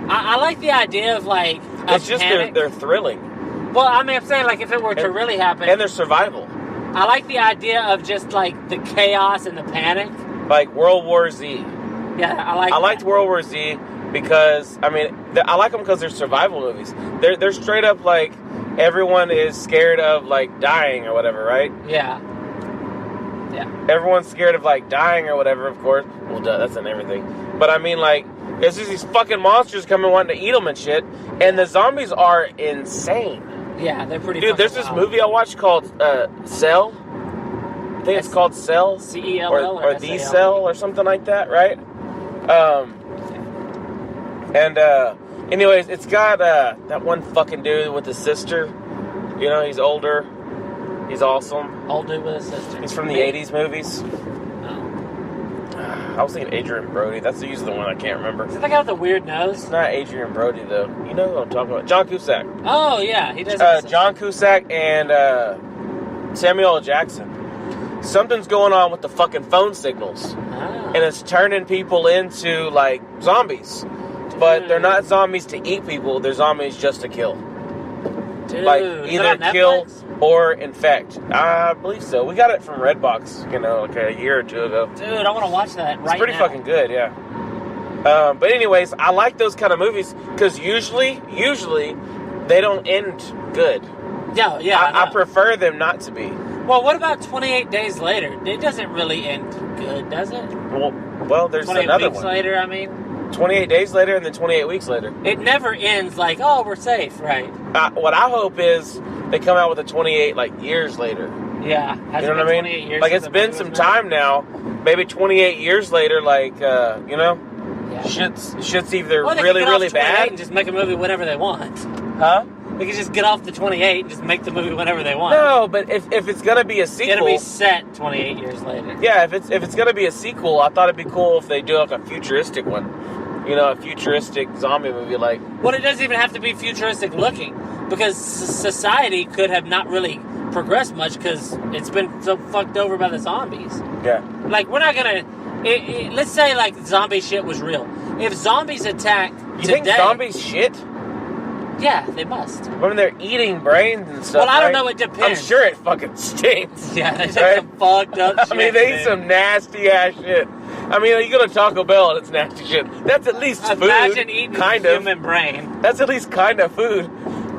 I like the idea of like. It's just they're thrilling. Well, I mean, I'm saying like if it were to really happen, and their survival. I like the idea of just like the chaos and the panic. Like World War Z. Yeah, I liked World War Z because I mean I like them because they're survival movies. They're straight up like everyone is scared of like dying or whatever, right? Yeah. Yeah. Everyone's scared of like dying or whatever, of course. Well, duh, that's in everything. But I mean, like, there's just these fucking monsters coming wanting to eat them and shit, and the zombies are insane. Yeah, they're pretty. Dude, there's this movie I watched called Cell. I think it's called Cell. CELL or The Cell or something like that, right? Anyways, it's got that one fucking dude with his sister. You know, he's older. He's awesome. Old dude with his sister. He's from the 80s movies. Oh. I was thinking Adrian Brody. That's usually the one I can't remember. Is that the guy with the weird nose? It's not Adrian Brody, though. You know who I'm talking about. John Cusack. Oh, yeah. He does. John Cusack and Samuel L. Jackson. Something's going on with the fucking phone signals. And it's turning people into, like, zombies. But they're not zombies to eat people. They're zombies just to kill. Dude, like, either kill or infect. I believe so. We got it from Redbox, like a year or two ago. Dude, I want to watch that right now. It's pretty fucking good, yeah. But anyways, I like those kind of movies because usually they don't end good. Yeah. I prefer them not to be. Well, what about 28 Days Later? It doesn't really end good, does it? Well, there's another one. 28 weeks later, I mean. 28 days later and then 28 weeks later. It never ends like, oh, we're safe, right? What I hope is they come out with a 28 years later. Yeah. You know what I mean? Like, it's been some time now. Maybe 28 years later, yeah. Shit's either really, really bad. And just make a movie whenever they want. Huh? They can just get off the 28 and just make the movie whenever they want. No, but if it's gonna be a sequel, it's gonna be set 28 years later. Yeah, if it's gonna be a sequel, I thought it'd be cool if they do like a futuristic one. A futuristic zombie movie like. Well, it doesn't even have to be futuristic looking because society could have not really progressed much because it's been so fucked over by the zombies. Yeah. Like, we're not gonna. Let's say like zombie shit was real. If zombies attack you think zombies shit? Yeah, they must. I mean, they're eating brains and stuff. Well, I don't know. It depends. I'm sure it fucking stinks. Yeah, they take some fucked up shit. I mean, they eat some nasty ass shit. I mean, you go to Taco Bell and it's nasty shit. That's at least food. Imagine eating human brain. That's at least kind of food.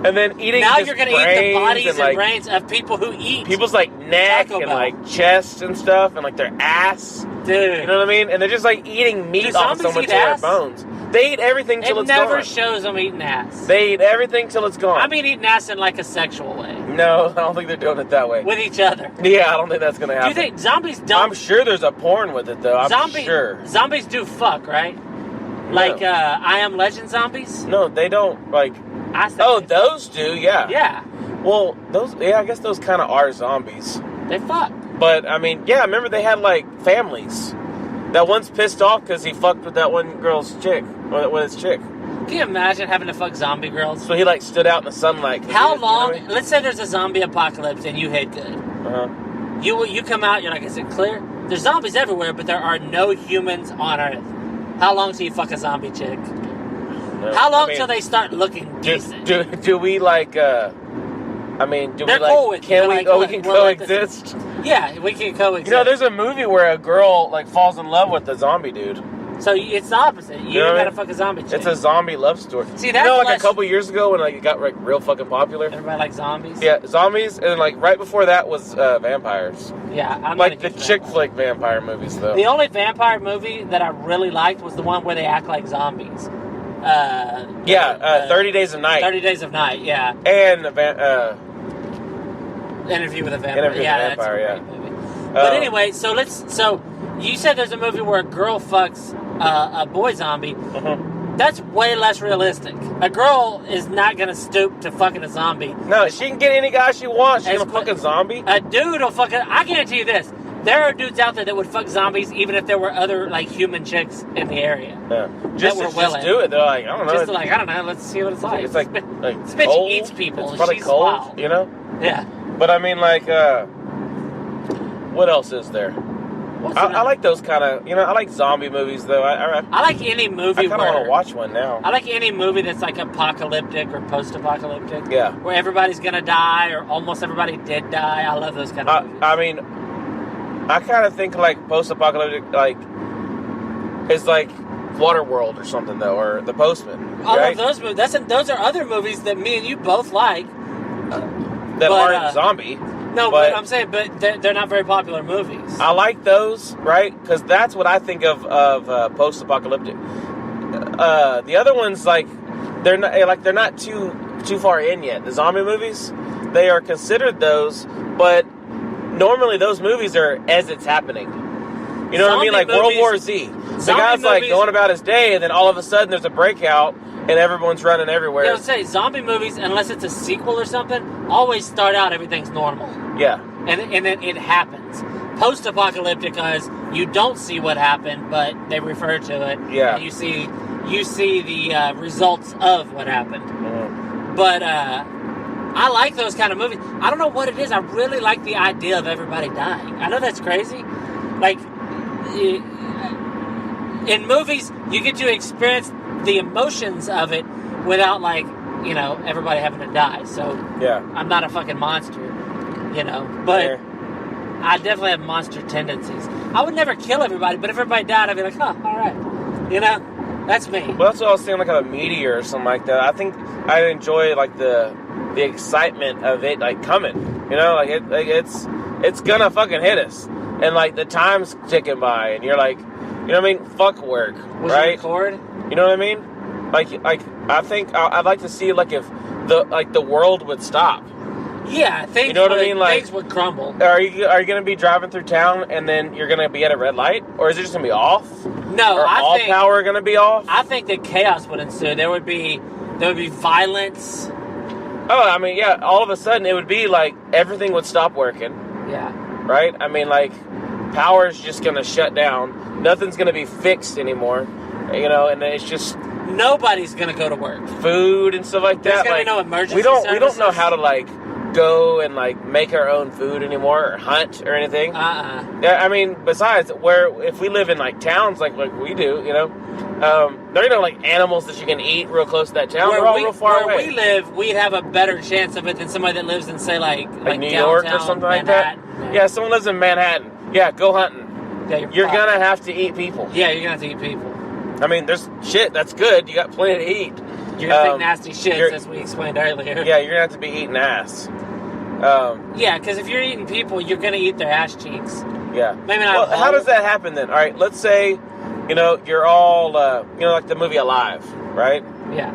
And then eating now you're going to eat the bodies and like, brains of people who eat people's like neck and like chest and stuff and like their ass. Dude. You know what I mean? And they're just like eating meat off someone to their bones. They eat everything till it's gone. It never shows them eating ass. They eat everything till it's gone. I mean eating ass in like a sexual way. No, I don't think they're doing it that way. With each other. Yeah, I don't think that's going to happen. Do you think zombies don't? I'm sure there's a porn with it though. I'm sure. Zombies do fuck, right? Like I Am Legend zombies? No, they don't like. Those do, yeah. Yeah. Well, I guess those kind of are zombies. They fuck. But, I mean, yeah, remember they had, like, families. That one's pissed off because he fucked with that one girl's chick. With his chick. Can you imagine having to fuck zombie girls? So he, like, stood out in the sunlight. How long? You know what I mean? Let's say there's a zombie apocalypse and you hit good. Uh-huh. You come out, you're like, is it clear? There's zombies everywhere, but there are no humans on Earth. How long till you fuck a zombie chick? How long till they start looking decent? Do we like? Do They're we cool like? Can we? We can coexist. Yeah, we can coexist. There's a movie where a girl like falls in love with the zombie dude. So it's the opposite. You gotta fuck a zombie chick. It's a zombie love story. See, that's like a couple years ago when like it got like real fucking popular. Everybody likes zombies. Yeah, zombies, and like right before that was vampires. Yeah, I'm like the chick flick vampire movies though. The only vampire movie that I really liked was the one where they act like zombies. 30 Days of Night. 30 Days of Night, yeah. And Interview with a Vampire. That's a great movie. But anyway, so you said there's a movie where a girl fucks a boy zombie. Mm-hmm. That's way less realistic. A girl is not going to stoop to fucking a zombie. No, she can get any guy she wants. She's going to fuck a zombie. A dude will fuck I guarantee you this. There are dudes out there that would fuck zombies even if there were other, like, human chicks in the area. Yeah. Just do it. They're like, I don't know. Just like, I don't know. Let's see what it's like. It's like this bitch cold. eats people. It's probably she's cold, wild. Yeah. But, I mean, like, what else is there? I like those kind of, I like zombie movies, though. I like any movie I kind of want to watch one now. I like any movie that's, like, apocalyptic or post-apocalyptic. Yeah. Where everybody's going to die or almost everybody did die. I love those kind of movies. I mean, I kind of think, like, post-apocalyptic, like, is like Waterworld or something, though, or The Postman. I love those movies. Those are other movies that me and you both like. That aren't zombie. No, but I'm saying, they're not very popular movies. I like those, right? Because that's what I think of post-apocalyptic. The other ones, like, they're not too far in yet. The zombie movies, they are considered those, but normally those movies are as it's happening. You know what I mean? Like World War Z. The guy's like going about his day, and then all of a sudden there's a breakout, and everyone's running everywhere. Yeah, I would say zombie movies, unless it's a sequel or something, always start out everything's normal. Yeah. And then it happens. post-apocalyptic because you don't see what happened, but they refer to it. Yeah. And you see the results of what happened. Mm-hmm. But I like those kind of movies. I don't know what it is. I really like the idea of everybody dying. I know that's crazy. Like, in movies, you get to experience the emotions of it without, like, everybody having to die. So, yeah. I'm not a fucking monster, But I definitely have monster tendencies. I would never kill everybody, but if everybody died, I'd be like, all right. That's me. Well, that's what I was saying, like a meteor or something like that. I think I enjoy, like, the excitement of it, like, coming. It's gonna fucking hit us. And, like, the time's ticking by, and you're like, you know what I mean? Fuck work, right? Record? You know what I mean? Like, I think I'd like to see, like, if the world would stop. Yeah, things things would crumble. Are you going to be driving through town and then you're going to be at a red light? Or is it just going to be off? No, I think power going to be off? I think that chaos would ensue. There would be violence. Oh, I mean, yeah, all of a sudden it would be like everything would stop working. Yeah. Right? I mean, like, power's just going to shut down. Nothing's going to be fixed anymore. And it's just... Nobody's going to go to work. Food and stuff like that. There's going to be no emergency We don't know services. how to, like, go and, like, make our own food anymore or hunt or anything. Yeah, I mean, besides, if we live in, like, towns like we do, there ain't no, like, animals that you can eat real close to that town. They're all real far away. Where we live, we'd have a better chance of it than somebody that lives in, say, like New York or something like that. Yeah, someone lives in Manhattan. Yeah, go hunting. Yeah, you're going to have to eat people. Yeah, you're going to have to eat people. I mean, there's shit. That's good. You got plenty to eat. You're going to think nasty shit, as we explained earlier. Yeah, you're going to have to be eating ass. Yeah, because if you're eating people, you're going to eat their ass cheeks. Yeah. Maybe not. Well, how does that happen then? All right, let's say, you're all, like the movie Alive, right? Yeah.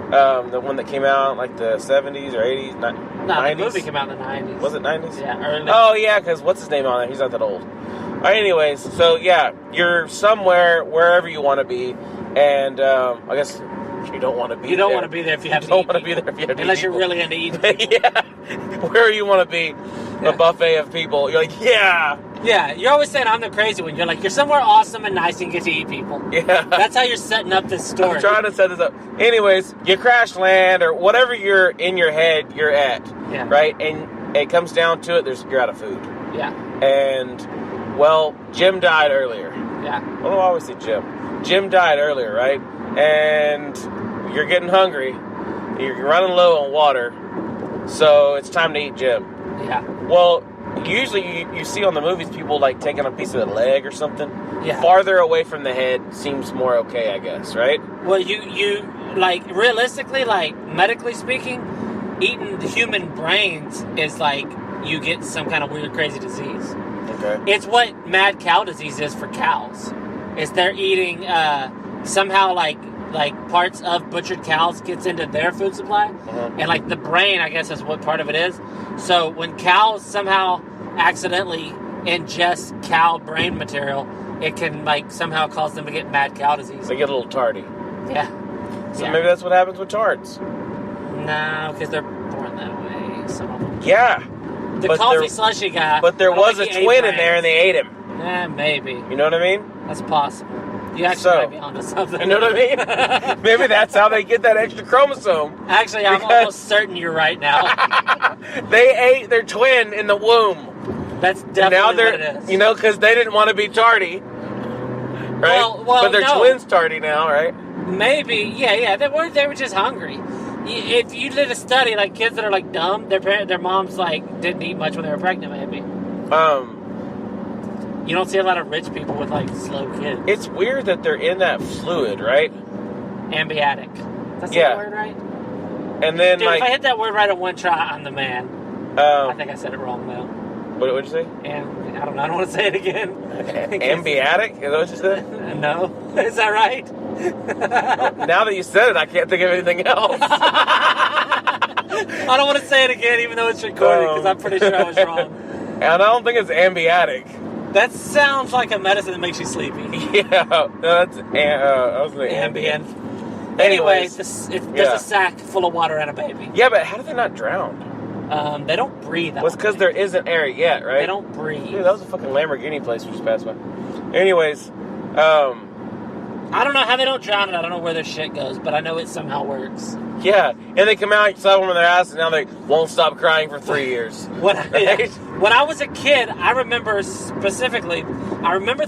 The one that came out like the 70s or 80s, 90s? The movie came out in the 90s. Was it 90s? Yeah, early. Oh, yeah, because what's his name on there? He's not that old. All right, anyways, so yeah, you're somewhere, wherever you want to be, and I guess you don't want to be there. You don't want to be there if you have to eat. You don't want to be there if you have to Unless eat you're really into eating people. Yeah, where you want to be, a buffet of people. You're like, yeah. Yeah, you're always saying I'm the crazy one. You're like, you're somewhere awesome and nice and you get to eat people. Yeah. That's how you're setting up this story. I'm trying to set this up. Anyways, you crash land or whatever you're in your head you're at, right? And it comes down to it, you're out of food. Yeah. And, well, Jim died earlier. Yeah. Well, I always say Jim. Jim died earlier, right? And you're getting hungry. You're running low on water. So it's time to eat Jim. Yeah. Well, usually you see on the movies people like taking a piece of the leg or something. Yeah. Farther away from the head seems more okay, I guess, right? Well, you like, realistically, like, medically speaking, eating human brains is like you get some kind of weird, crazy disease. Okay. It's what mad cow disease is for cows. Is they're eating somehow like parts of butchered cows gets into their food supply, and like the brain, I guess, is what part of it is. So when cows somehow accidentally ingest cow brain material, it can like somehow cause them to get mad cow disease. They get a little tardy. Yeah. So maybe that's what happens with tards. No, because they're born that way. Some of them. Yeah. The coffee slushy guy. But there was a twin in there and they ate him. Maybe. You know what I mean? That's possible. You actually might be onto something. You know what I mean? Maybe that's how they get that extra chromosome. Actually, I'm almost certain you're right now. They ate their twin in the womb. That's definitely what it is. You know, because they didn't want to be tardy. Right? Well, but they're twins tardy now, right? Maybe. Yeah. They were just hungry. If you did a study, like kids that are like dumb, their moms like didn't eat much when they were pregnant, maybe. You don't see a lot of rich people with like slow kids. It's weird that they're in that fluid, right? Amniotic. That's the word, right? And then, dude, if I hit that word right on one try, I'm the man. I think I said it wrong though. What did you say? I don't know. I don't want to say it again. Amniotic? Is that what you said? No. Is that right? Now that you said it, I can't think of anything else. I don't want to say it again, even though it's recorded, because I'm pretty sure I was wrong. And I don't think it's amniotic. That sounds like a medicine that makes you sleepy. Yeah, no, that's I was like Ambien. Anyway, there's a sack full of water and a baby. Yeah, but how do they not drown? They don't breathe. Well, it's because there isn't air yet, right? They don't breathe. Dude, that was a fucking Lamborghini place we just passed by. Anyways, I don't know how they don't drown it. I don't know where their shit goes, but I know it somehow works. yeah, and they come out, slap them in their ass, and now they won't stop crying for 3 years. When I was a kid, I remember specifically,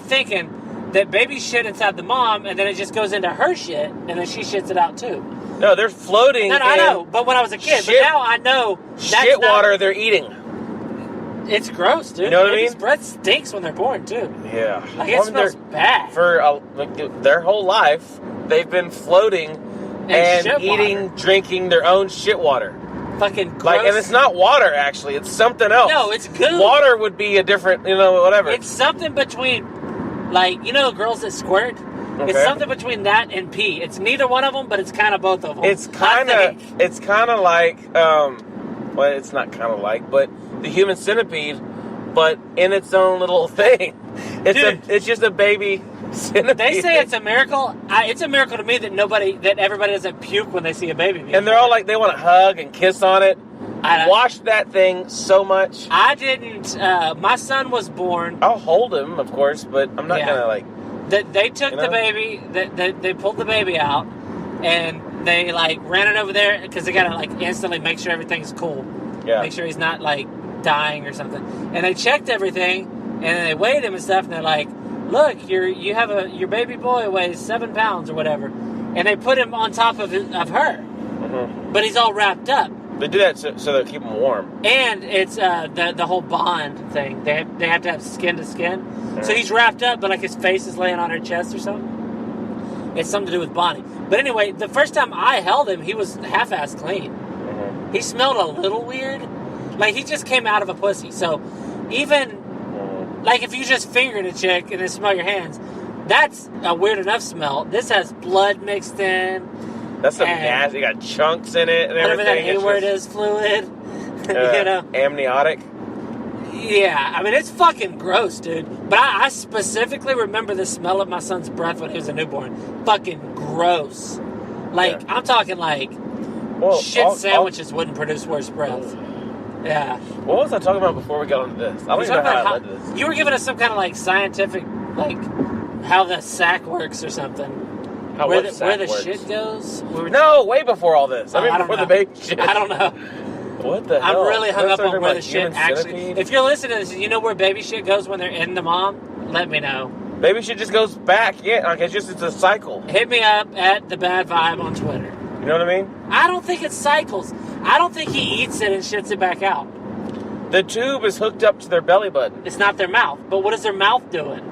thinking that baby shit inside the mom, and then it just goes into her shit, and then she shits it out too. No, they're floating. No, I know, but when I was a kid, but now I know shit water they're eating. It's gross, dude. You know what I mean? Breath stinks when they're born too. Yeah, like it smells bad. For their whole life, they've been floating and eating, drinking their own shit water. Fucking gross. And it's not water, actually. It's something else. No, it's goo. Water would be a different, whatever. It's something between, girls that squirt. Okay. It's something between that and pee. It's neither one of them, but it's kind of both of them. It's kind of like, well, it's not kind of like, but the human centipede, but in its own little thing. It's just a baby centipede. They say it's a miracle. It's a miracle to me that everybody doesn't puke when they see a baby. And they're all like, they want to hug and kiss on it. Wash that thing so much. I didn't. My son was born. I'll hold him, of course, but I'm not gonna like. They took the baby. They pulled the baby out, and they ran it over there because they gotta instantly make sure everything's cool. Yeah. Make sure he's not dying or something. And they checked everything, and then they weighed him and stuff. And they're like, "Look, your baby boy weighs 7 pounds or whatever," and they put him on top of her, mm-hmm. but he's all wrapped up. They do that so they keep him warm. And it's the whole bond thing. They have to have skin to skin. Mm-hmm. So he's wrapped up, but his face is laying on her chest or something. It's something to do with bonding. But anyway, the first time I held him, he was half-ass clean. Mm-hmm. He smelled a little weird. He just came out of a pussy. So even, if you just fingered a chick and then smell your hands, that's a weird enough smell. This has blood mixed in. That's some nasty. You got chunks in it and everything. Whatever that A word is, fluid. Amniotic. Yeah, I mean, it's fucking gross, dude. But I specifically remember the smell of my son's breath when he was a newborn. Fucking gross. I'm talking shit sandwiches wouldn't produce worse breath. Yeah. What was I talking about before we got into this? I don't even know how I led this. You were giving us some kind of scientific, how the sack works or something. Where the shit goes? No, way before all this. I mean, before the baby shit. I don't know. What the hell? I'm really hung up on where the shit actually... If you're listening to this, you know where baby shit goes when they're in the mom? Let me know. Baby shit just goes back. Yeah, it's a cycle. Hit me up at The Bad Vibe on Twitter. You know what I mean? I don't think it cycles. I don't think he eats it and shits it back out. The tube is hooked up to their belly button. It's not their mouth. But what is their mouth doing?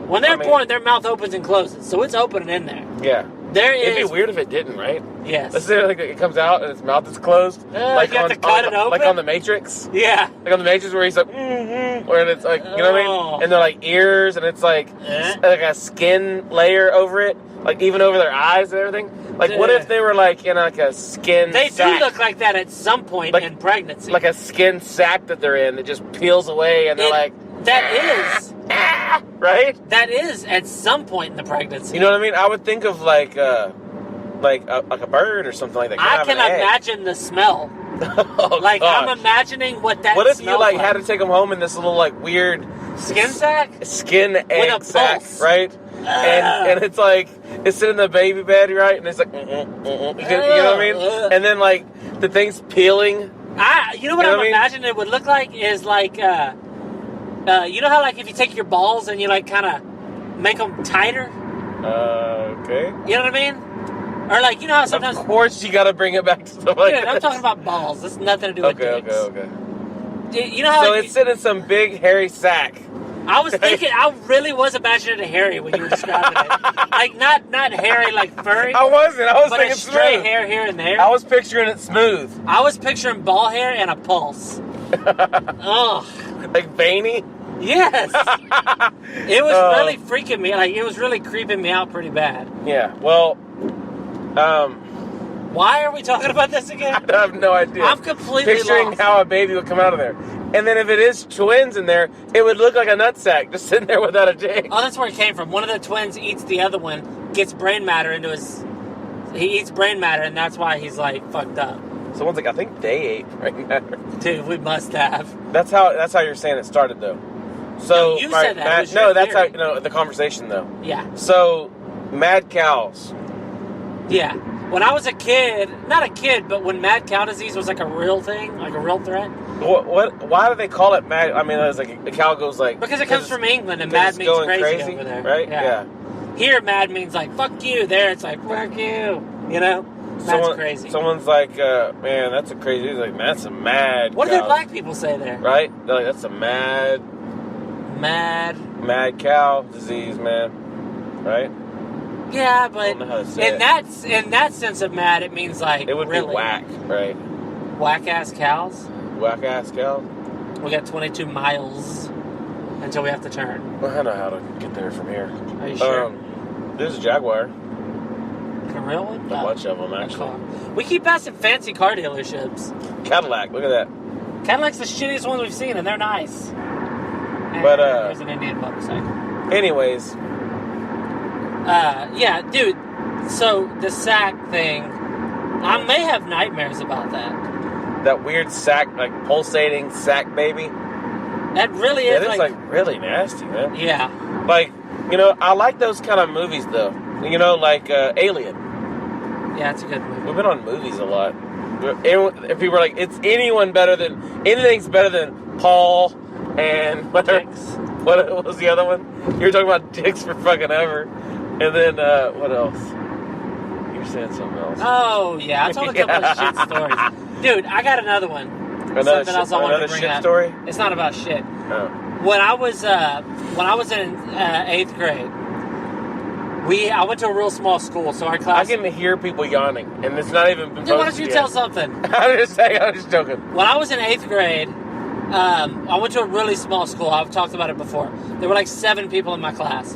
When they're born, their mouth opens and closes, so it's opening in there. Yeah. It'd be weird if it didn't, right? Yes. Let's say it comes out and its mouth is closed. You have to cut it open? Like on The Matrix? Yeah. Like on The Matrix where he's like, where it's you know what I mean? And they're ears, and it's like a skin layer over it, even over their eyes and everything. What if they were in a skin sack? They do look like that at some point in pregnancy. Like a skin sack that they're in that just peels away, and they're That is. Right? That is at some point in the pregnancy. You know what I mean? I would think of like a bird or something like that. I can imagine the smell. Oh, I'm imagining what that What if you smells like. had to take them home in this litlittle weird skin sack? Skin egg with a sack, pulse. right? And it's it's in the baby bed, right? And it's you know what I mean? And then the thing's peeling. You know what I'm imagining it would look like is you know how if you take your balls and you kind of make them tighter? Okay. You know what I mean? Or you know how sometimes... Of course you gotta bring it back to stuff like that. I'm talking about balls. This has nothing to do with dicks. Okay. You know how... So it's in some big hairy sack. I was thinking... I really was imagining it hairy when you were describing it. Not hairy furry. I wasn't. I was but thinking a stray smooth. hair here and there. I was picturing it smooth. I was picturing ball hair and a pulse. Ugh. Veiny? Yes. It was really freaking me. It was really creeping me out pretty bad. Yeah. Well, why are we talking about this again? I have no idea. I'm completely picturing lost. how a baby would come out of there. And then if it is twins in there, it would look like a nutsack just sitting there without a dick. Oh, that's where it came from. One of the twins eats the other one, gets brain matter into his... He eats brain matter, and that's why he's, fucked up. Someone's like, I think they ate right now. Dude, we must have. That's how you're saying it started, though. So No, you said that. that's how the conversation, though. Yeah. So, mad cows. Yeah. When I was a kid, not a kid, but when mad cow disease was like a real thing, like a real threat. What? Why do they call it mad? I mean, it's like the cow goes like because it comes from England, and mad means crazy over there, right? Yeah. Here, mad means like fuck you. There, it's like fuck you. You know, mad's crazy. Someone's like, man, that's a crazy. He's like, man, that's a mad. What do the black people say there? Right? They're like, that's a mad cow disease, man. Right? Yeah, but in that sense of mad, it means like it would really be whack, right? Whack ass cows. Whack ass cows. We got 22 miles until we have to turn. Well, I know how to get there from here. Are you sure? There's a Jaguar. A real one? A bunch of them, actually. We keep passing fancy car dealerships. Cadillac, look at that. Cadillac's the shittiest ones we've seen, and they're nice. But there's an Indian motorcycle. Anyways. Yeah, dude. So the sack thing, I may have nightmares about that. That weird sack, like pulsating sack baby. That really is. That is like really nasty, man. Yeah. Like, I like those kind of movies though. Like Alien. Yeah, it's a good movie. We've been on movies a lot. If people were like, anything's better than Paul and what was the other one? You were talking about dicks for fucking ever. And then, what else? You were saying something else. Oh, yeah. I told a couple of shit stories. Dude, I got another one. Something else I wanted to bring up. Story? It's not about shit. Oh. When I was in 8th grade, I went to a real small school, so our class... I can hear people yawning, and it's not even... Dude, why don't you tell something? I'm just joking. When I was in 8th grade, I went to a really small school. I've talked about it before. There were like 7 people in my class.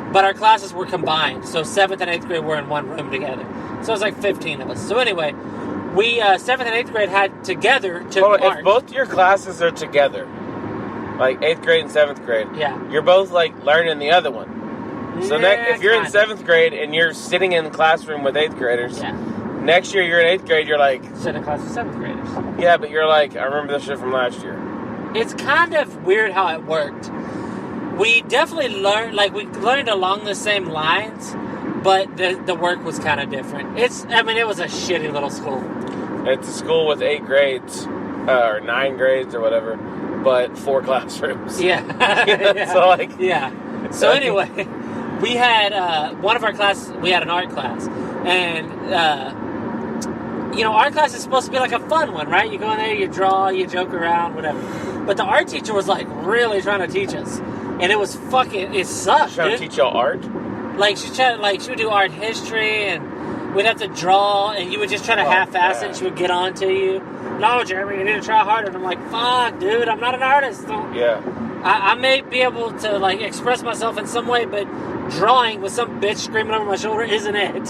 But our classes were combined, so 7th and 8th grade were in one room together. So it was like 15 of us. So anyway, we 7th and 8th grade had together to march. If both your classes are together, like 8th grade and 7th grade, yeah, you're both like learning the other one. So if you're in 7th grade and you're sitting in the classroom with 8th graders, next year you're in 8th grade, you're like... Sit in class with 7th graders. Yeah, but you're like, I remember this shit from last year. It's kind of weird how it worked. We definitely learned along the same lines, but the work was kind of different. It was a shitty little school. It's a school with 8 grades, or 9 grades or whatever, but 4 classrooms. Yeah. So anyway, we had one of our classes, we had an art class, and art class is supposed to be like a fun one, right? You go in there, you draw, you joke around, whatever. But the art teacher was like really trying to teach us. And it sucked, She's trying to teach y'all art? She would do art history, and we'd have to draw, and you would just try to half-ass it, and she would get on to you. No, Jeremy, you need to try harder. And I'm like, fuck, dude, I'm not an artist. Yeah. I may be able to, express myself in some way, but drawing with some bitch screaming over my shoulder isn't it,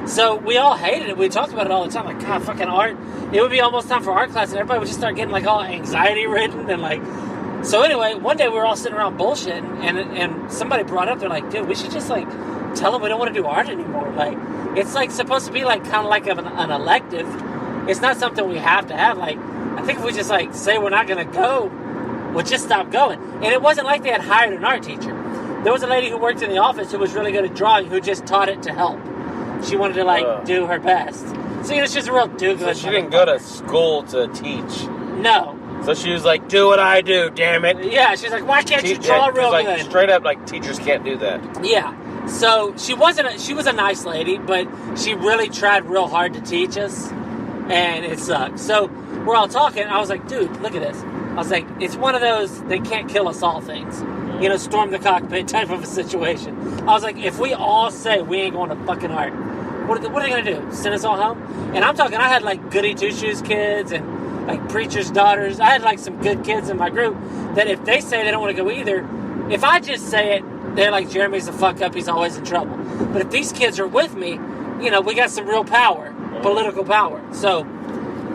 So we all hated it. We talked about it all the time, like, God, fucking art. It would be almost time for art class, and everybody would just start getting, all anxiety-ridden, and, So anyway, one day we were all sitting around bullshitting, and somebody brought up, they're like, dude, we should just, tell them we don't want to do art anymore. It's, supposed to be, kind of like an elective. It's not something we have to have. I think if we just, say we're not going to go, we'll just stop going. And it wasn't like they had hired an art teacher. There was a lady who worked in the office who was really good at drawing who just taught it to help. She wanted to, do her best. So, she's just a real do-good. So she didn't go to school to teach? No. So she was like, do what I do, damn it. Yeah, she's like, why can't you draw real good? Straight up, teachers can't do that. Yeah. So she was a nice lady, but she really tried real hard to teach us, and it sucked. So we're all talking, and I was like, dude, look at this. I was like, it's one of those they can't kill us all things. Storm the cockpit type of a situation. I was like, if we all say we ain't going to fucking art, what are they going to do? Send us all home? And I'm talking, I had goody two-shoes kids and preachers' daughters. I had some good kids in my group that if they say they don't want to go either, if I just say it, they're like, Jeremy's a fuck up, he's always in trouble. But if these kids are with me, we got some real power, political power. So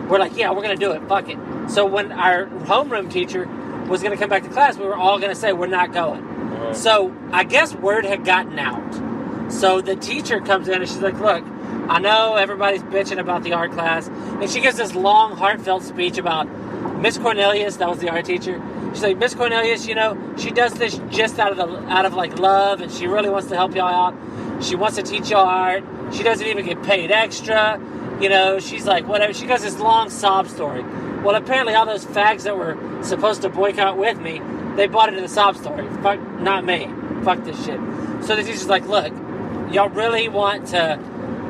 we're like, yeah, we're going to do it, fuck it. So when our homeroom teacher was going to come back to class, we were all going to say we're not going. So I guess word had gotten out. So the teacher comes in and she's like, look, I know everybody's bitching about the art class. And she gives this long, heartfelt speech about Miss Cornelius, that was the art teacher. She's like, Miss Cornelius, you know, she does this just out of like love, and she really wants to help y'all out. She wants to teach y'all art. She doesn't even get paid extra. You know, she's like, whatever. She goes this long sob story. Well, apparently all those fags that were supposed to boycott with me, they bought into the sob story. Fuck, not me. Fuck this shit. So the teacher's like, look, y'all really want to,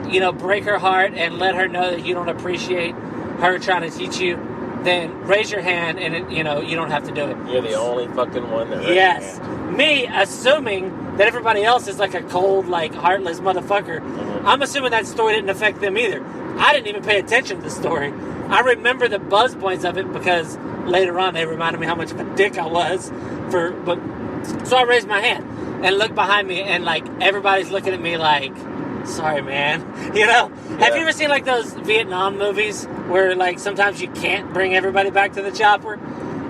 you know, break her heart and let her know that you don't appreciate her trying to teach you, then raise your hand and, you know, you don't have to do it. You're the only fucking one that raised Yes. your hand. Me assuming that everybody else is like a cold, like, heartless motherfucker. Mm-hmm. I'm assuming that story didn't affect them either. I didn't even pay attention to the story. I remember the buzz points of it because later on they reminded me how much of a dick I was. So I raised my hand and looked behind me, and like everybody's looking at me like, sorry, man. You know? Yeah. Have you ever seen like those Vietnam movies where like sometimes you can't bring everybody back to the chopper?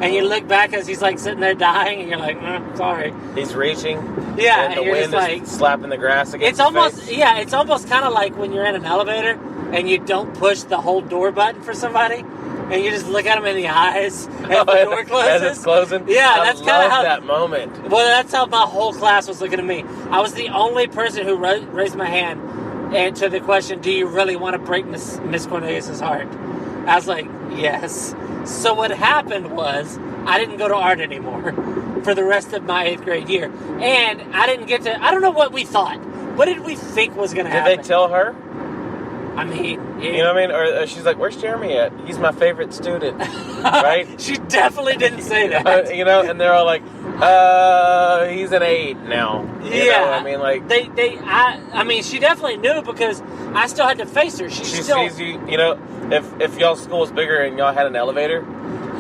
And you look back as he's like sitting there dying, and you're like, sorry. He's reaching. Yeah, and the you're wind just like is slapping the grass against it's almost face. Yeah, it's almost kind of like when you're in an elevator and you don't push the whole door button for somebody, and you just look at them in the eyes as the door closes. As it's closing. Yeah, that's kind of how that moment. Well, that's how my whole class was looking at me. I was the only person who raised my hand and to the question, "Do you really want to break Miss Cornelius's heart?" I was like, "Yes." So what happened was I didn't go to art anymore for the rest of my 8th grade year, and I didn't get to. I don't know what we thought. What did we think was going to happen? Did they tell her? I mean, you know what I mean? Or she's like, "Where's Jeremy at? He's my favorite student." Right? She definitely didn't say that. You know, and they're all like, he's an 8 now. You know, I mean, like I mean, she definitely knew because I still had to face her. She still sees you. You know, if y'all's school was bigger and y'all had an elevator,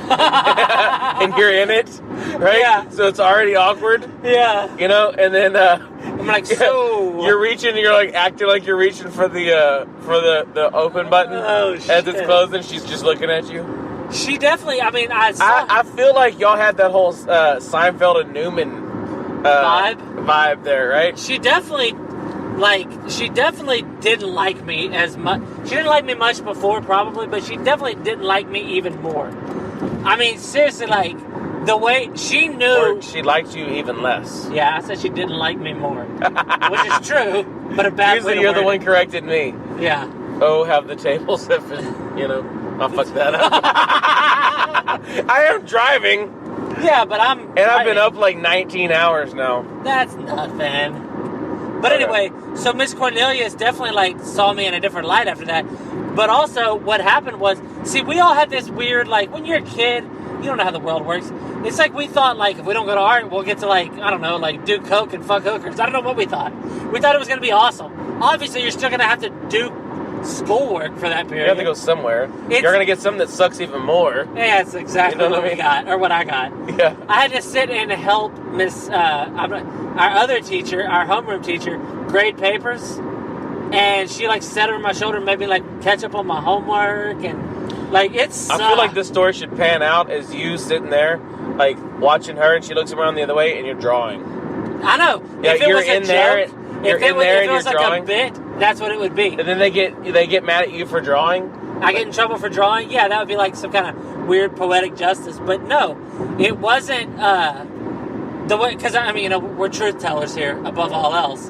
and you're in it, right? Yeah. So it's already awkward. Yeah. You know, and then I'm like, so you're reaching, you're like acting like you're reaching for the open button as it's closing. She's just looking at you. She definitely. I mean, I feel like y'all had that whole Seinfeld and Newman vibe there, right? She definitely didn't like me as much. She didn't like me much before, probably, but she definitely didn't like me even more. I mean, seriously, like, the way she knew... Or she liked you even less. Yeah, I said she didn't like me more. Which is true, but a bad Usually way to you're the word one it. corrected me. Yeah. Oh, have the tables have been, you know, I'll fuck that up. I am driving. Yeah, but I've been up like 19 hours now. That's nothing. But anyway, so Miss Cornelius definitely, like, saw me in a different light after that. But also, what happened was, see, we all had this weird, like, when you're a kid, you don't know how the world works. It's like we thought, like, if we don't go to art, we'll get to, like, I don't know, like, do coke and fuck hookers. I don't know what we thought. We thought it was going to be awesome. Obviously, you're still going to have to do schoolwork for that period. You have to go somewhere. You're going to get something that sucks even more. Yeah, that's exactly what we got, or what I got. Yeah. I had to sit and help Miss, our other teacher, our homeroom teacher, grade papers. And she, like, sat over my shoulder and made me, like, catch up on my homework. And, like, it's... I feel like this story should pan out as you sitting there, like, watching her, and she looks around the other way, and you're drawing. I know. Yeah, if it you're was a in there. joke, You're in there and you're drawing. If it was like a bit, that's what it would be. And then they get mad at you for drawing? I get in trouble for drawing? Yeah, that would be, like, some kind of weird poetic justice. But, no, it wasn't the way... Because, I mean, you know, we're truth tellers here, above all else.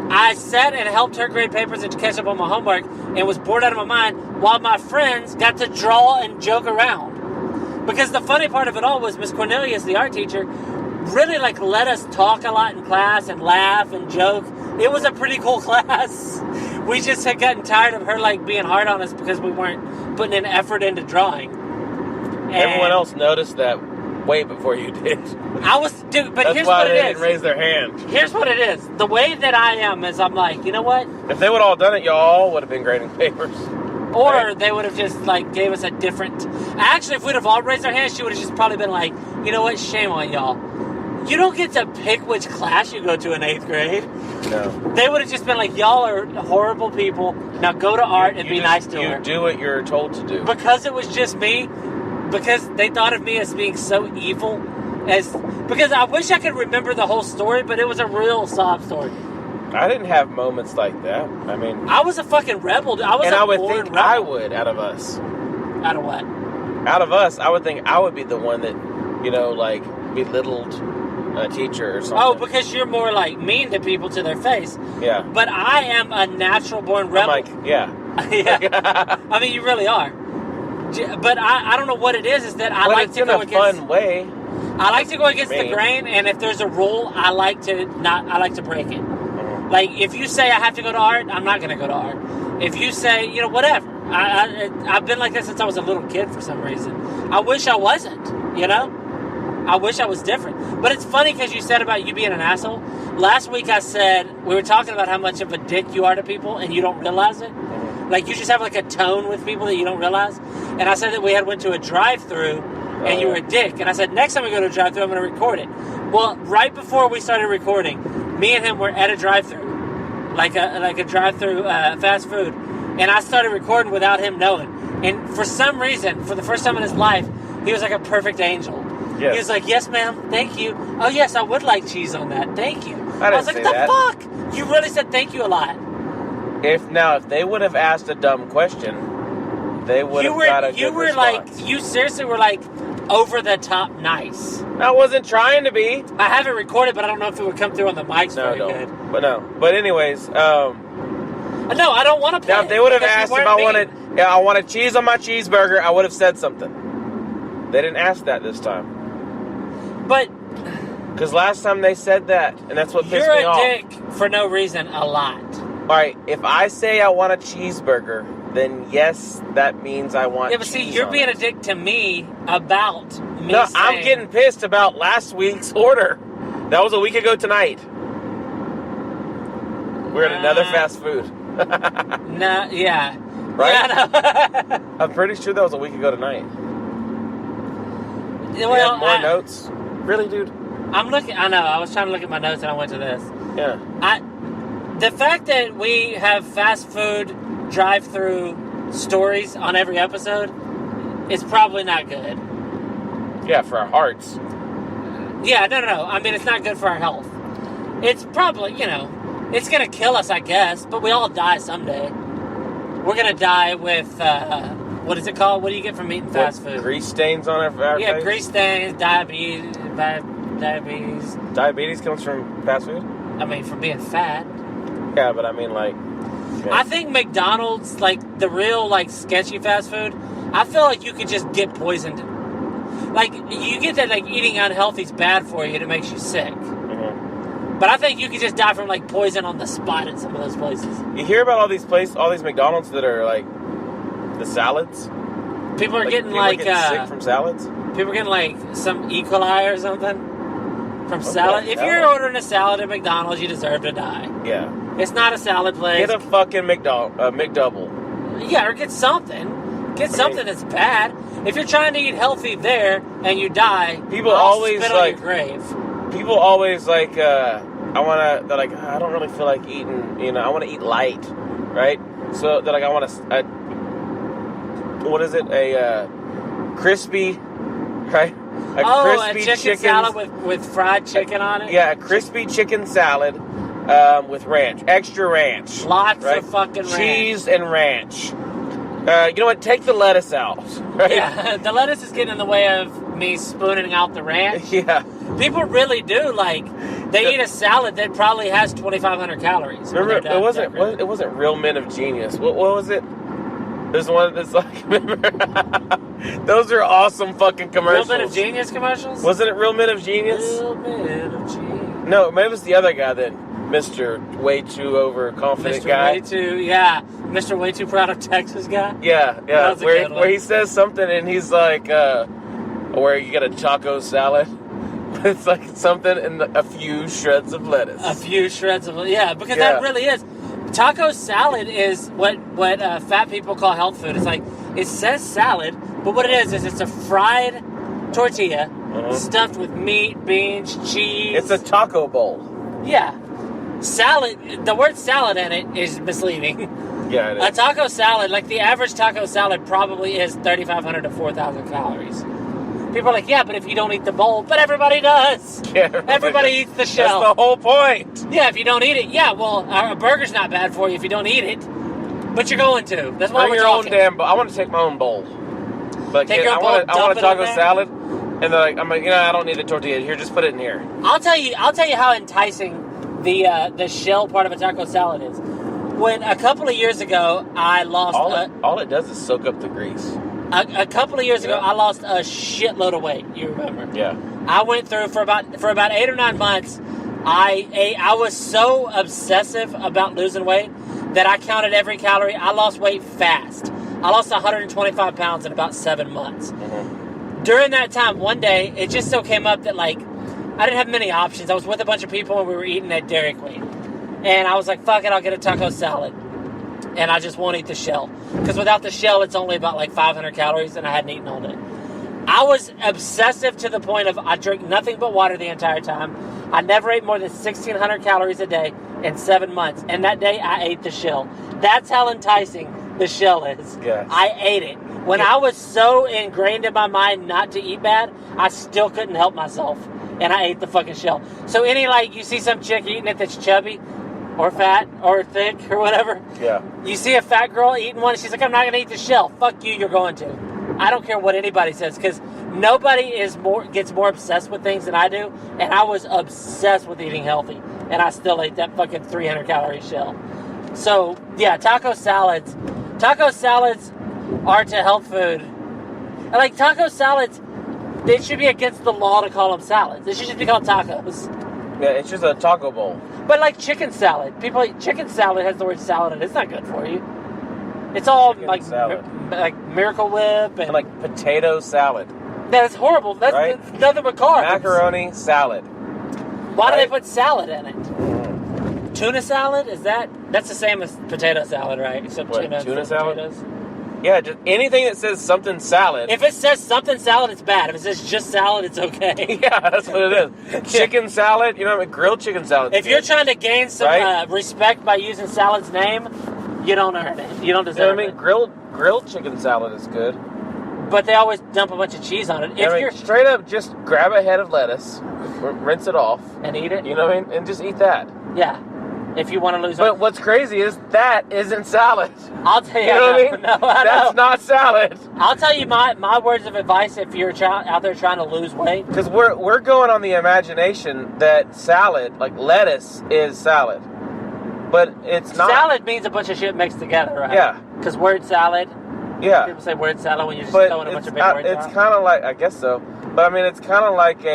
I sat and helped her grade papers and catch up on my homework and was bored out of my mind while my friends got to draw and joke around. Because the funny part of it all was Miss Cornelius, the art teacher, really, like, let us talk a lot in class and laugh and joke. It was a pretty cool class. We just had gotten tired of her, like, being hard on us because we weren't putting in effort into drawing. And everyone else noticed that way before you did. But here's what it is. That's why they didn't raise their hand. Here's what it is. The way that I am is I'm like, you know what? If they would have all done it, y'all would have been grading papers. Or right? They would have just, like, gave us a different... Actually, if we'd have all raised our hands, she would have just probably been like, you know what? Shame on y'all. You don't get to pick which class you go to in 8th grade. No. They would have just been like, y'all are horrible people. Now go to art and be nice to her. You do what you're told to do. Because it was just me. Because they thought of me as being so evil. Because I wish I could remember the whole story, but it was a real sob story. I didn't have moments like that. I mean, I was a fucking rebel. I was. And a I would born think rebel. I would out of us. Out of what? Out of us, I would think I would be the one that, like belittled a teacher or something. Oh, because you're more like mean to people to their face. Yeah. But I am a natural born rebel. I'm like, yeah. Yeah. I mean, you really are. But I don't know what it is that I like to go against. It's in a fun way. I like to go against the grain, and if there's a rule, I like to break it. Like, if you say I have to go to art, I'm not going to go to art. If you say, whatever. I've been like that since I was a little kid for some reason. I wish I wasn't, I wish I was different. But it's funny because you said about you being an asshole. Last week I said, we were talking about how much of a dick you are to people and you don't realize it. Like, you just have like a tone with people that you don't realize. And I said that we had went to a drive-thru and you were a dick. And I said, next time we go to a drive-thru, I'm going to record it. Well, right before we started recording, me and him were at a drive-thru. Like a drive-thru fast food. And I started recording without him knowing. And for some reason, for the first time in his life, he was like a perfect angel. Yes. He was like, yes, ma'am, thank you. Oh, yes, I would like cheese on that. Thank you. I was like, what the fuck? You really said thank you a lot. If they would have asked a dumb question, they would have got a good response. You seriously were like over the top nice. I wasn't trying to be. I have it recorded, but I don't know if it would come through on the mics very good. But anyways, no, I don't want to play. Now, if they would have asked if I wanted cheese on my cheeseburger, I would have said something. They didn't ask that this time. But because last time they said that, and that's what pissed me off. You're a dick for no reason a lot. All right, if I say I want a cheeseburger, then yes, that means I want cheese. Yeah, but see, you're being a dick to me about me. No, I'm getting pissed about last week's order. That was a week ago tonight. We're at another fast food. No, yeah. Right? Yeah, no. I'm pretty sure that was a week ago tonight. Well, more notes? Really, dude? I'm looking. I know. I was trying to look at my notes and I went to this. Yeah. The fact that we have fast food drive-through stories on every episode is probably not good. Yeah, for our hearts. Yeah, no. I mean, it's not good for our health. It's probably, it's going to kill us, I guess, but we all die someday. We're going to die with, what is it called? What do you get from eating fast food? Grease stains on our face? Yeah, grease stains, diabetes. Diabetes comes from fast food? I mean, from being fat. Yeah, but I mean, I think McDonald's, the real, sketchy fast food, I feel like you could just get poisoned. You get that, eating unhealthy is bad for you and it makes you sick. Mm-hmm. But I think you could just die from, poison on the spot at some of those places. You hear about all these McDonald's that are, the salads? People are getting, sick from salads? People are getting, some E. coli or something from salad. If you're ordering a salad at McDonald's, you deserve to die. Yeah. It's not a salad place. Get a fucking McDouble. Yeah, or get something. Get something that's bad. If you're trying to eat healthy there and you die, people always spit on your grave. People always I don't really feel like eating. I want to eat light, right? So they're I want what is it? A crispy, right? A chicken salad with fried chicken on it. Yeah, a crispy chicken salad. With ranch. Extra ranch. Lots of fucking ranch. Cheese and ranch. You know what? Take the lettuce out. Right? Yeah, the lettuce is getting in the way of me spooning out the ranch. Yeah. People really do, they eat a salad that probably has 2,500 calories. Remember, it wasn't Real Men of Genius. What was it? There's one that's remember? Those are awesome fucking commercials. Real Men of Genius commercials? Wasn't it Real Men of Genius? Real Men of Genius. No, maybe it was the other guy then. Mr. Way Too Overconfident guy. Mr. Way Too Proud of Texas guy. Yeah. Where he says something and he's where you get a taco salad. It's something and a few shreds of lettuce. Because that really is. Taco salad is what fat people call health food. It's it says salad, but what it is it's a fried tortilla stuffed with meat, beans, cheese. It's a taco bowl. Yeah. Salad, the word salad in it is misleading. Yeah, it is. A taco salad, the average taco salad probably is 3,500 to 4,000 calories. People are like, yeah, but if you don't eat the bowl, but everybody does. Yeah, everybody eats the shell. That's the whole point. Yeah, if you don't eat it, yeah, well, a burger's not bad for you if you don't eat it, but you're going to. That's why we're talking. Bring your own damn bowl. I want to take my own bowl. But Take your bowl, I want a taco dump it in there? salad, and they're like, I'm like, I don't need the tortilla. Here, just put it in here. I'll tell you how enticing the shell part of a taco salad is. When a couple of years ago, I lost... All it does is soak up the grease. A couple of years ago, I lost a shitload of weight. You remember? Yeah. I went through for about 8 or 9 months. I was so obsessive about losing weight that I counted every calorie. I lost weight fast. I lost 125 pounds in about 7 months. Mm-hmm. During that time, one day, it just so came up that, like, I didn't have many options. I was with a bunch of people and we were eating at Dairy Queen. And I was like, fuck it, I'll get a taco salad. And I just won't eat the shell. Because without the shell, it's only about like 500 calories, and I hadn't eaten all day. I was obsessive to the point of I drank nothing but water the entire time. I never ate more than 1,600 calories a day in 7 months. And that day, I ate the shell. That's how enticing the shell is. Yes. I ate it. When I was so ingrained in my mind not to eat bad, I still couldn't help myself. And I ate the fucking shell. So you see some chick eating it that's chubby, or fat, or thick, or whatever. Yeah. You see a fat girl eating one, she's like, I'm not going to eat the shell. Fuck you, you're going to. I don't care what anybody says, because nobody gets more obsessed with things than I do, and I was obsessed with eating healthy, and I still ate that fucking 300-calorie shell. So, yeah, taco salads are to health food. Like, taco salads, it should be against the law to call them salads. They should just be called tacos. Yeah, it's just a taco bowl. But like chicken salad. People eat chicken salad has the word salad in it. It's not good for you. It's all Chicken like salad. like Miracle Whip and like potato salad. That's horrible. That's nothing but carbs. Macaroni salad. Why do they put salad in it? Tuna salad? That's the same as potato salad, right? Except tuna salad? Potatoes. Yeah, just anything that says something salad. If it says something salad, it's bad. If it says just salad, it's okay. Yeah, that's what it is. Chicken salad, grilled chicken salad. If you're trying to gain some respect by using salad's name, you don't earn it. You don't deserve it. Grilled chicken salad is good. But they always dump a bunch of cheese on it. You're straight up, just grab a head of lettuce, rinse it off, and eat it. You know what I mean? And just eat that. Yeah. If you want to lose weight. But what's crazy is that isn't salad. I'll tell you. You know what I mean? No, That's not salad. I'll tell you my words of advice if you're out there trying to lose weight. Because we're going on the imagination that salad, like lettuce, is salad. But it's not. Salad means a bunch of shit mixed together, right? Yeah. Because word salad. Yeah. People say word salad when you're just throwing a bunch of big words It's kind of like, I guess so. But I mean, it's kind of like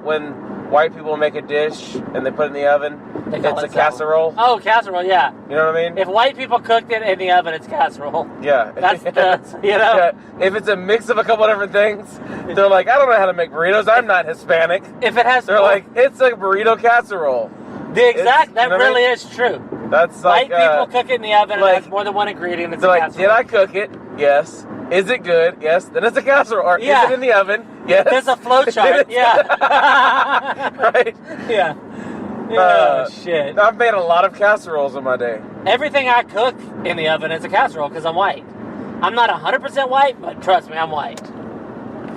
when white people make a dish and they put it in the oven. It's a casserole. Oh, casserole, yeah. You know what I mean? If white people cooked it in the oven, it's casserole. Yeah. That's Yeah. If it's a mix of a couple different things, they're like, I don't know how to make burritos. I'm not Hispanic. If it has... They're like, it's a burrito casserole. That really is true. That's like... White people cook it in the oven and it has more than one ingredient. It's a casserole. Did I cook it? Yes. Is it good? Yes. Then it's a casserole. Or is it in the oven? Yes. There's a flow chart. Yeah. Right? Yeah. Oh, shit. I've made a lot of casseroles in my day. Everything I cook in the oven is a casserole because I'm white. I'm not 100% white, but trust me, I'm white.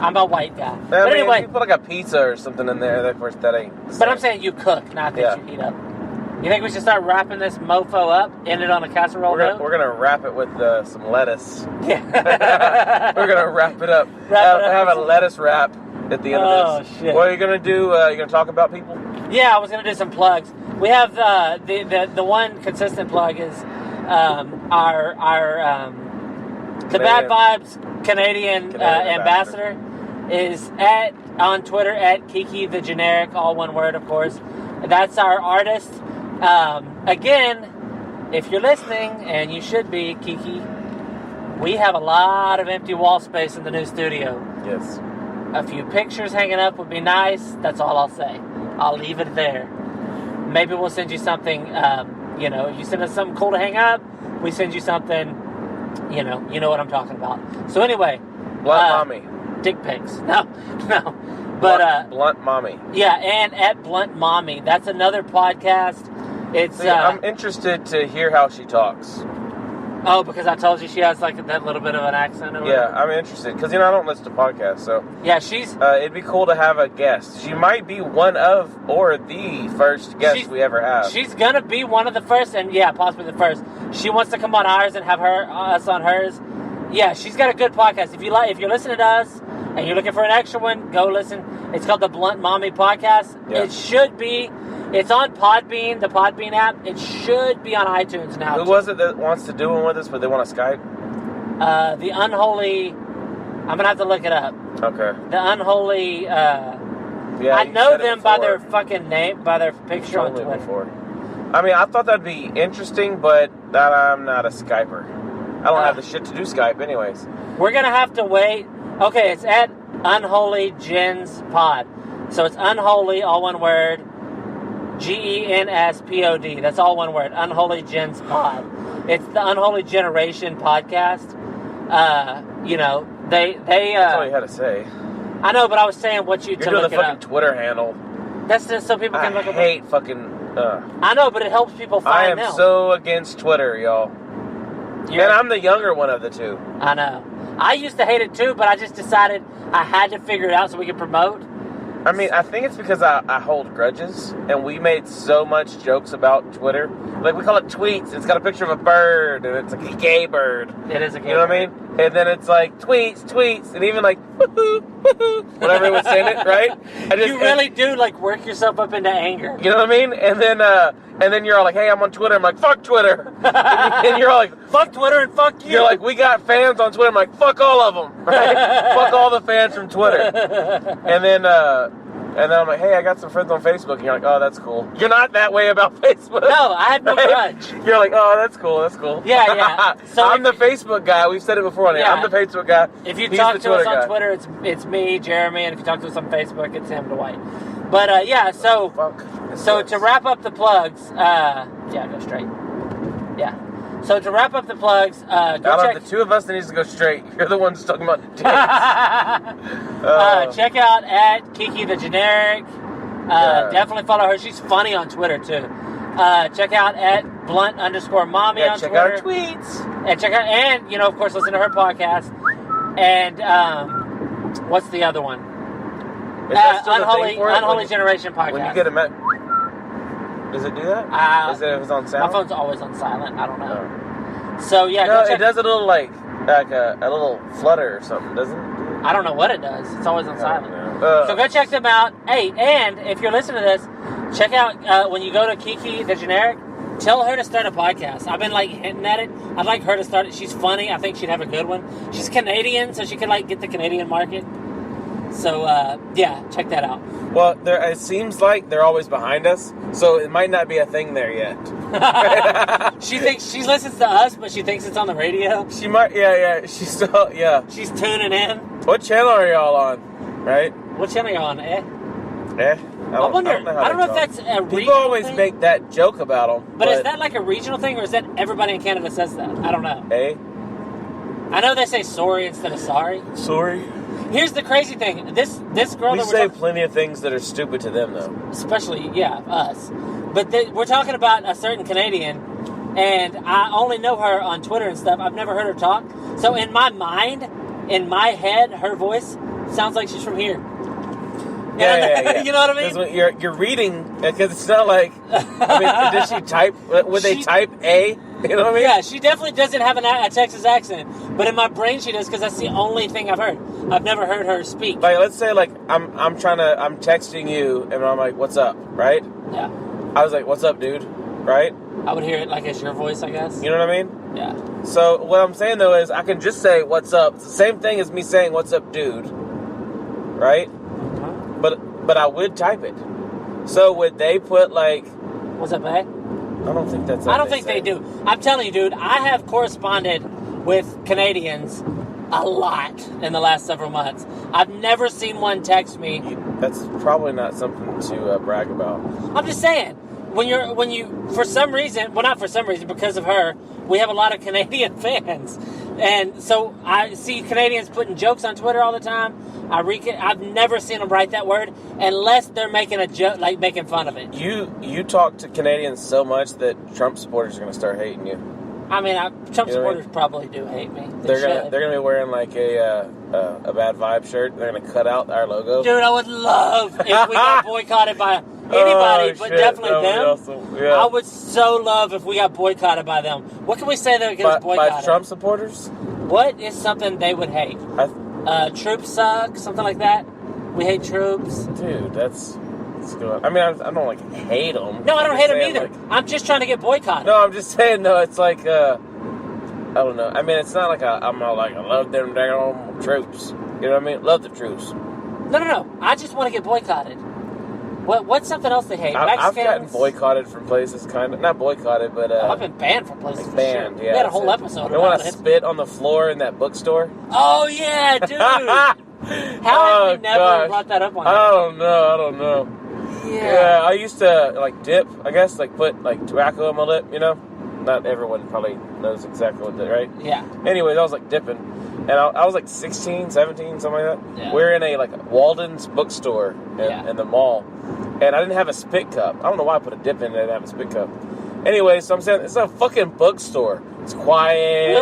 I'm a white guy. But anyway, if you put like a pizza or something in there, of course that ain't. But I'm saying you cook, not that you heat up. You think we should start wrapping this mofo up, end it on a casserole note? We're gonna wrap it with some lettuce. Yeah. We're gonna wrap it up. Have a lettuce wrap at the end of this. Oh, shit. What are you gonna do? You gonna talk about people? Yeah, I was gonna do some plugs. We have the one consistent plug is the Bad Vibes Canadian ambassador is on Twitter at Kiki the Generic, all one word, of course. That's our artist. Again, if you're listening, and you should be, Kiki, we have a lot of empty wall space in the new studio. Yes. A few pictures hanging up would be nice. That's all I'll say. I'll leave it there. Maybe we'll send you something, you send us something cool to hang up, we send you something, you know what I'm talking about. So anyway. Blunt Mommy. Dick pics. No. But, Blunt Mommy. Yeah, and at Blunt Mommy. That's another podcast. It's, I'm interested to hear how she talks. Oh, because I told you she has like that little bit of an accent or whatever? Yeah, I'm interested. Because, I don't listen to podcasts, so... Yeah, she's... it'd be cool to have a guest. She might be one of, or the first guest we ever have. She's gonna be one of the first, and yeah, possibly the first. She wants to come on ours and have us on hers. Yeah, she's got a good podcast. If you're listening to us, and you're looking for an extra one, go listen. It's called the Blunt Mommy Podcast. Yeah. It should be... It's on Podbean, the Podbean app. It should be on iTunes now. Who was it that wants to do one with us, but they want to Skype? The Unholy... I'm going to have to look it up. Okay. The Unholy... Yeah, I know them by their fucking name, by their picture on Twitter. Before. I mean, I thought that'd be interesting, but I'm not a Skyper. I don't have the shit to do Skype anyways. We're going to have to wait. Okay, it's at Unholy Gens Pod. So it's Unholy, all one word... GENSPOD. That's all one word. Unholy Gens Pod. It's the Unholy Generation podcast. They. That's all you had to say. I know, but I was saying what You're doing the fucking Twitter handle. That's just so people can look up. I hate fucking. I know, but it helps people find them. I am so against Twitter, y'all. And I'm the younger one of the two. I know. I used to hate it too, but I just decided I had to figure it out so we could promote. I mean, I think it's because I hold grudges, and we made so much jokes about Twitter. Like, we call it tweets. It's got a picture of a bird, and it's like a gay bird. It is a gay bird. You know what I mean? And then it's like, tweets, and even like, woohoo, woohoo, whenever it was saying it, right? You really do, like, work yourself up into anger. You know what I mean? And then you're all like, hey, I'm on Twitter. I'm like, fuck Twitter. and you're all like, fuck Twitter and fuck you. You're like, we got fans on Twitter. I'm like, fuck all of them, right? Fuck all the fans from Twitter. And then I'm like, hey, I got some friends on Facebook. And you're like, oh, that's cool. You're not that way about Facebook. No, I had no grudge. You're like, oh, that's cool. Yeah. So I'm the Facebook guy. We've said it before on here. I'm the Facebook guy. If you talk to us on Twitter, it's me, Jeremy. And if you talk to us on Facebook, it's him, Dwight. But, so to wrap up the plugs, go straight. Yeah. So to wrap up the plugs, go out of the two of us that needs to go straight, you're the ones talking about dicks. Check out at Kiki the Generic. Definitely follow her. She's funny on Twitter too. Check out at Blunt_Mommy on Twitter. Check out her tweets. And of course, listen to her podcast. And what's the other one? Unholy Generation podcast. When you get a does it do that? Is it if it's on sound? My phone's always on silent. I don't know. So yeah, no, it does a little like a little flutter or something, doesn't it? I don't know what it does. It's always on silent. So go check them out. Hey, and if you're listening to this, check out when you go to Kiki the Generic. Tell her to start a podcast. I've been like hinting at it. I'd like her to start it. She's funny. I think she'd have a good one. She's Canadian, so she could like get the Canadian market. So, check that out. Well, it seems like they're always behind us, so it might not be a thing there yet. She listens to us, but she thinks it's on the radio. She might, she's still, She's tuning in. What channel are y'all on, right? What channel are you on, I don't know if that's a regional People always thing. Make that joke about them. But is that like a regional thing, or is that everybody in Canada says that? I don't know. I know they say sorry instead of sorry. Sorry? Here's the crazy thing. This girl we that say plenty of things that are stupid to them, though. Especially, us. But we're talking about a certain Canadian, and I only know her on Twitter and stuff. I've never heard her talk. So in my mind, in my head, her voice sounds like she's from here. Yeah. You know what I mean? Because you're reading, because it's not like, does she type, would they type A? You know what I mean? Yeah, she definitely doesn't have a Texas accent, but in my brain she does, because that's the only thing I've heard. I've never heard her speak. Like, let's say, like, I'm texting you, and I'm like, what's up, right? Yeah. I was like, what's up, dude, right? I would hear it like it's your voice, I guess. You know what I mean? Yeah. So, what I'm saying, though, is I can just say, what's up. It's the same thing as me saying, what's up, dude, right? But I would type it. So would they put like... What's up, eh? I don't think that's... I don't think they do. I'm telling you, dude, I have corresponded with Canadians a lot in the last several months. I've never seen one text me. That's probably not something to brag about. I'm just saying, when you, for some reason, well, not for some reason, because of her, we have a lot of Canadian fans. And so I see Canadians putting jokes on Twitter all the time. I've never seen them write that word unless they're making a joke, like making fun of it. You talk to Canadians so much that Trump supporters are going to start hating you. I mean, Trump supporters probably do hate me. They're gonna be wearing like a bad vibe shirt. They're gonna cut out our logo. Dude, I would love if we got boycotted by anybody, but definitely them. Awesome. Yeah. I would so love if we got boycotted by them. What can we say that gets boycotted? By Trump supporters? What is something they would hate? Troops suck, something like that. We hate troops. Dude, that's good. I mean, I don't like hate them. No, I don't hate them either. Like, I'm just trying to get boycotted. No, I'm just saying, no, it's like, I don't know. I mean, it's not like I'm all like, I love them damn troops. You know what I mean? Love the troops. No. I just want to get boycotted. What's something else they hate? I've gotten boycotted from places, kind of. Not boycotted, but... I've been banned from places, like banned, sure. Yeah. We had a whole episode They want to spit on the floor in that bookstore? Oh, yeah, dude! How have we never brought that up on I don't know. Yeah, I used to, like, dip, I guess, like, put, like, tobacco on my lip, you know? Not everyone probably knows exactly what that, right? Yeah. Anyways, I was, like, dipping. And I was, like, 16, 17, something like that. Yeah. We were in a, like, Walden's bookstore in the mall. And I didn't have a spit cup. I don't know why I put a dip in and I didn't have a spit cup. Anyway, so I'm saying, it's a fucking bookstore. It's quiet.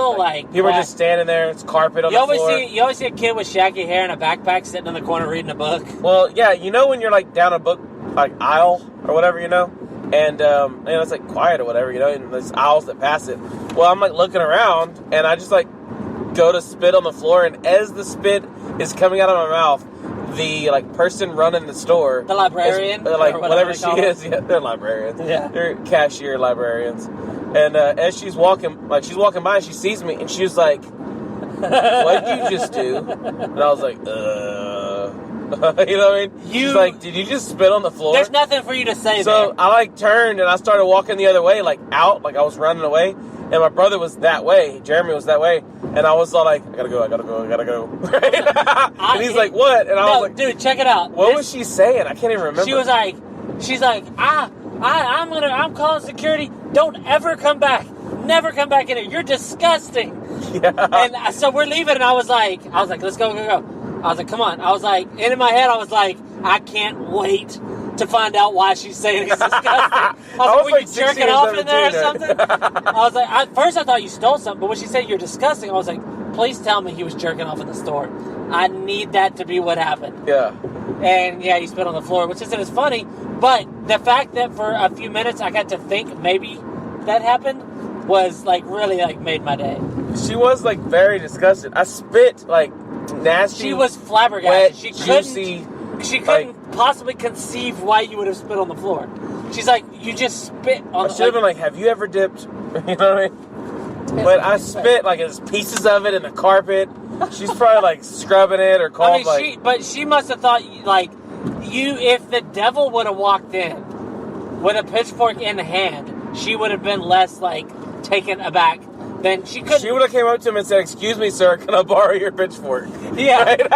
People are just standing there. It's carpet on the floor. You always see a kid with shaggy hair and a backpack sitting in the corner reading a book. Well, yeah, you know when you're, like, down a book, like, aisle or whatever, you know? And it's, like, quiet or whatever, you know? And there's aisles that pass it. Well, I'm, like, looking around, and I just, like, go to spit on the floor, and as the spit is coming out of my mouth, the, like, person running the store... The librarian? Like, whatever she is. Yeah, they're librarians. Yeah. They're cashier librarians. And as she's walking by, and she sees me, and she was like, what'd you just do? And I was like, you know what I mean? She's like, did you just spit on the floor? There's nothing for you to say So there. I, like, turned, and I started walking the other way, like, out, like I was running away. And my brother was that way. Jeremy was that way. And I was all like, I gotta go. And he's like, what? And I was like, dude, check it out. What was she saying? I can't even remember. She's like, I'm calling security. Don't ever come back. Never come back in here. You're disgusting. Yeah. And so we're leaving, and I was like, let's go. I was like, come on. I was like, and in my head, I was like, I can't wait to find out why she's saying it's disgusting. I was like, were you jerking off in there or something? I was like, at first I thought you stole something, but when she said you're disgusting, I was like, please tell me he was jerking off in the store. I need that to be what happened. Yeah. And yeah, he spit on the floor, which isn't as funny, but the fact that for a few minutes I got to think maybe that happened was like really like made my day. She was like very disgusted. I spit like nasty. She was flabbergasted. Wet, She couldn't possibly conceive why you would have spit on the floor. She's like, you just spit on the floor. I should have been like, have you ever dipped? You know what I mean? But I spit like there's pieces of it in the carpet. She's probably like scrubbing it or called but she must have thought like if the devil would have walked in with a pitchfork in hand, she would have been less like taken aback. Then she could. She would have came up to him and said, "Excuse me, sir, can I borrow your pitchfork?" Yeah, right?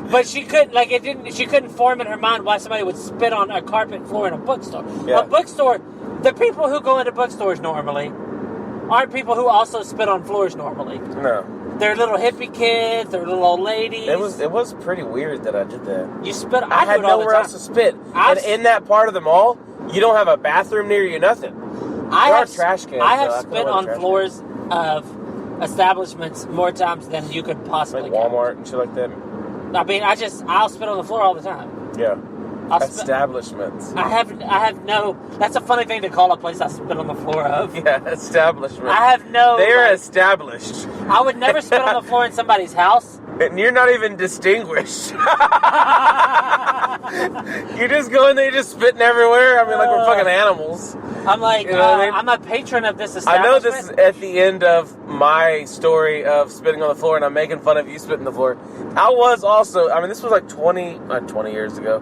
but she couldn't. Like it didn't. She couldn't form in her mind why somebody would spit on a carpet floor in a bookstore. Yeah. A bookstore. The people who go into bookstores normally aren't people who also spit on floors normally. No. They're little hippie kids. They're little old ladies. It was pretty weird that I did that. You spit. I had nowhere else to spit. And in that part of the mall, you don't have a bathroom near you. Nothing. I have trash cans. I have spit on floors of establishments more times than you could possibly. Like Walmart and shit like that. I mean, I'll spit on the floor all the time. Yeah. Establishments. I have no. That's a funny thing to call a place I spit on the floor of. Yeah, establishment. I have no. They're established. I would never spit on the floor in somebody's house. And you're not even distinguished. You're just going there, just spitting everywhere. I mean, like we're fucking animals. I'm like, you know what I mean? I'm a patron of this establishment. I know this is at the end of my story of spitting on the floor, and I'm making fun of you spitting on the floor. I was also, I mean, this was like 20 years ago.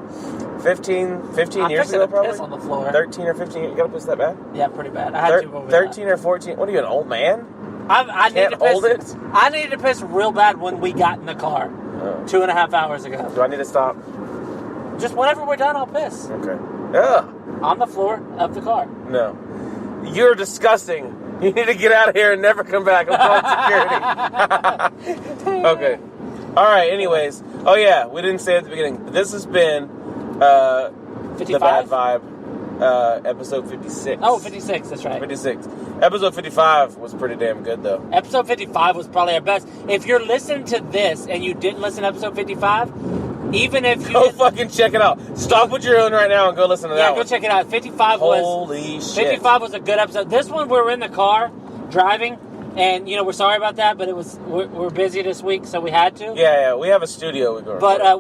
15 years ago, probably. Piss on the floor. 13 or 15. You got to piss that bad? Yeah, pretty bad. I had to over 13 or 14. What are you, an old man? I need to piss. Hold it? I needed to piss real bad when we got in the car 2.5 hours ago. Do I need to stop? Just whenever we're done, I'll piss. Okay. Ugh. On the floor of the car. No. You're disgusting. You need to get out of here and never come back. I'm calling security. Okay. All right, anyways. Oh, yeah. We didn't say at the beginning. This has been 55? The Bad Vibe. episode 56. Oh, 56, that's right. 56. Episode 55 was pretty damn good, though. Episode 55 was probably our best. If you're listening to this and you didn't listen to episode 55, even if you... Go fucking check it out. Stop what you're doing right now and go listen to that one. Yeah, go check it out. 55 Holy shit. 55 was a good episode. This one, we were in the car, driving, and, we're sorry about that, but we're busy this week, so we had to. Yeah, we have a studio we go But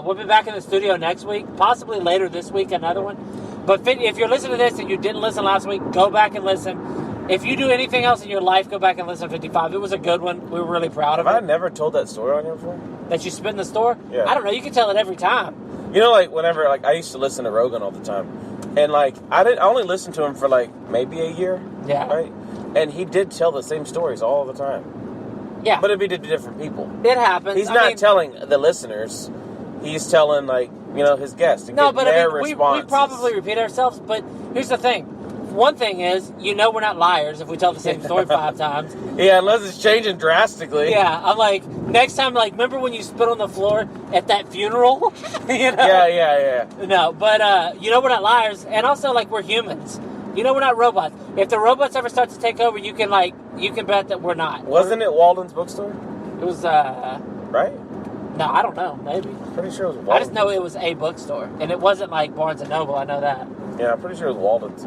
we'll be back in the studio next week, possibly later this week, another one. But if you're listening to this and you didn't listen last week, go back and listen. If you do anything else in your life, go back and listen to 55. It was a good one. We were really proud of it. Have I never told that story on here before? That you spit in the store? Yeah. I don't know. You can tell it every time. Whenever, I used to listen to Rogan all the time. And, I only listened to him for, maybe a year. Yeah. Right? And he did tell the same stories all the time. Yeah. But it'd be to different people. It happens. He's not telling the listeners. He's telling, his guests. No, but we responses. probably repeat ourselves. But here's the thing. One thing is, we're not liars if we tell the same story 5 times. Yeah, unless it's changing drastically. Yeah, I'm like, next time, remember when you spit on the floor at that funeral? Yeah. No, but, we're not liars. And also, we're humans. We're not robots. If the robots ever start to take over, you can bet that we're not. Wasn't it Walden's bookstore? It was, right? No, I don't know. Maybe. Pretty sure it was Walden's. I just know it was a bookstore. And it wasn't Barnes & Noble. I know that. Yeah, I'm pretty sure it was Walden's.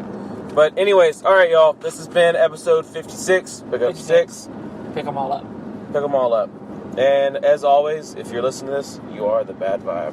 But anyways, all right, y'all. This has been episode 56. Pick up 6. Pick them all up. Pick them all up. And as always, if you're listening to this, you are the bad vibe.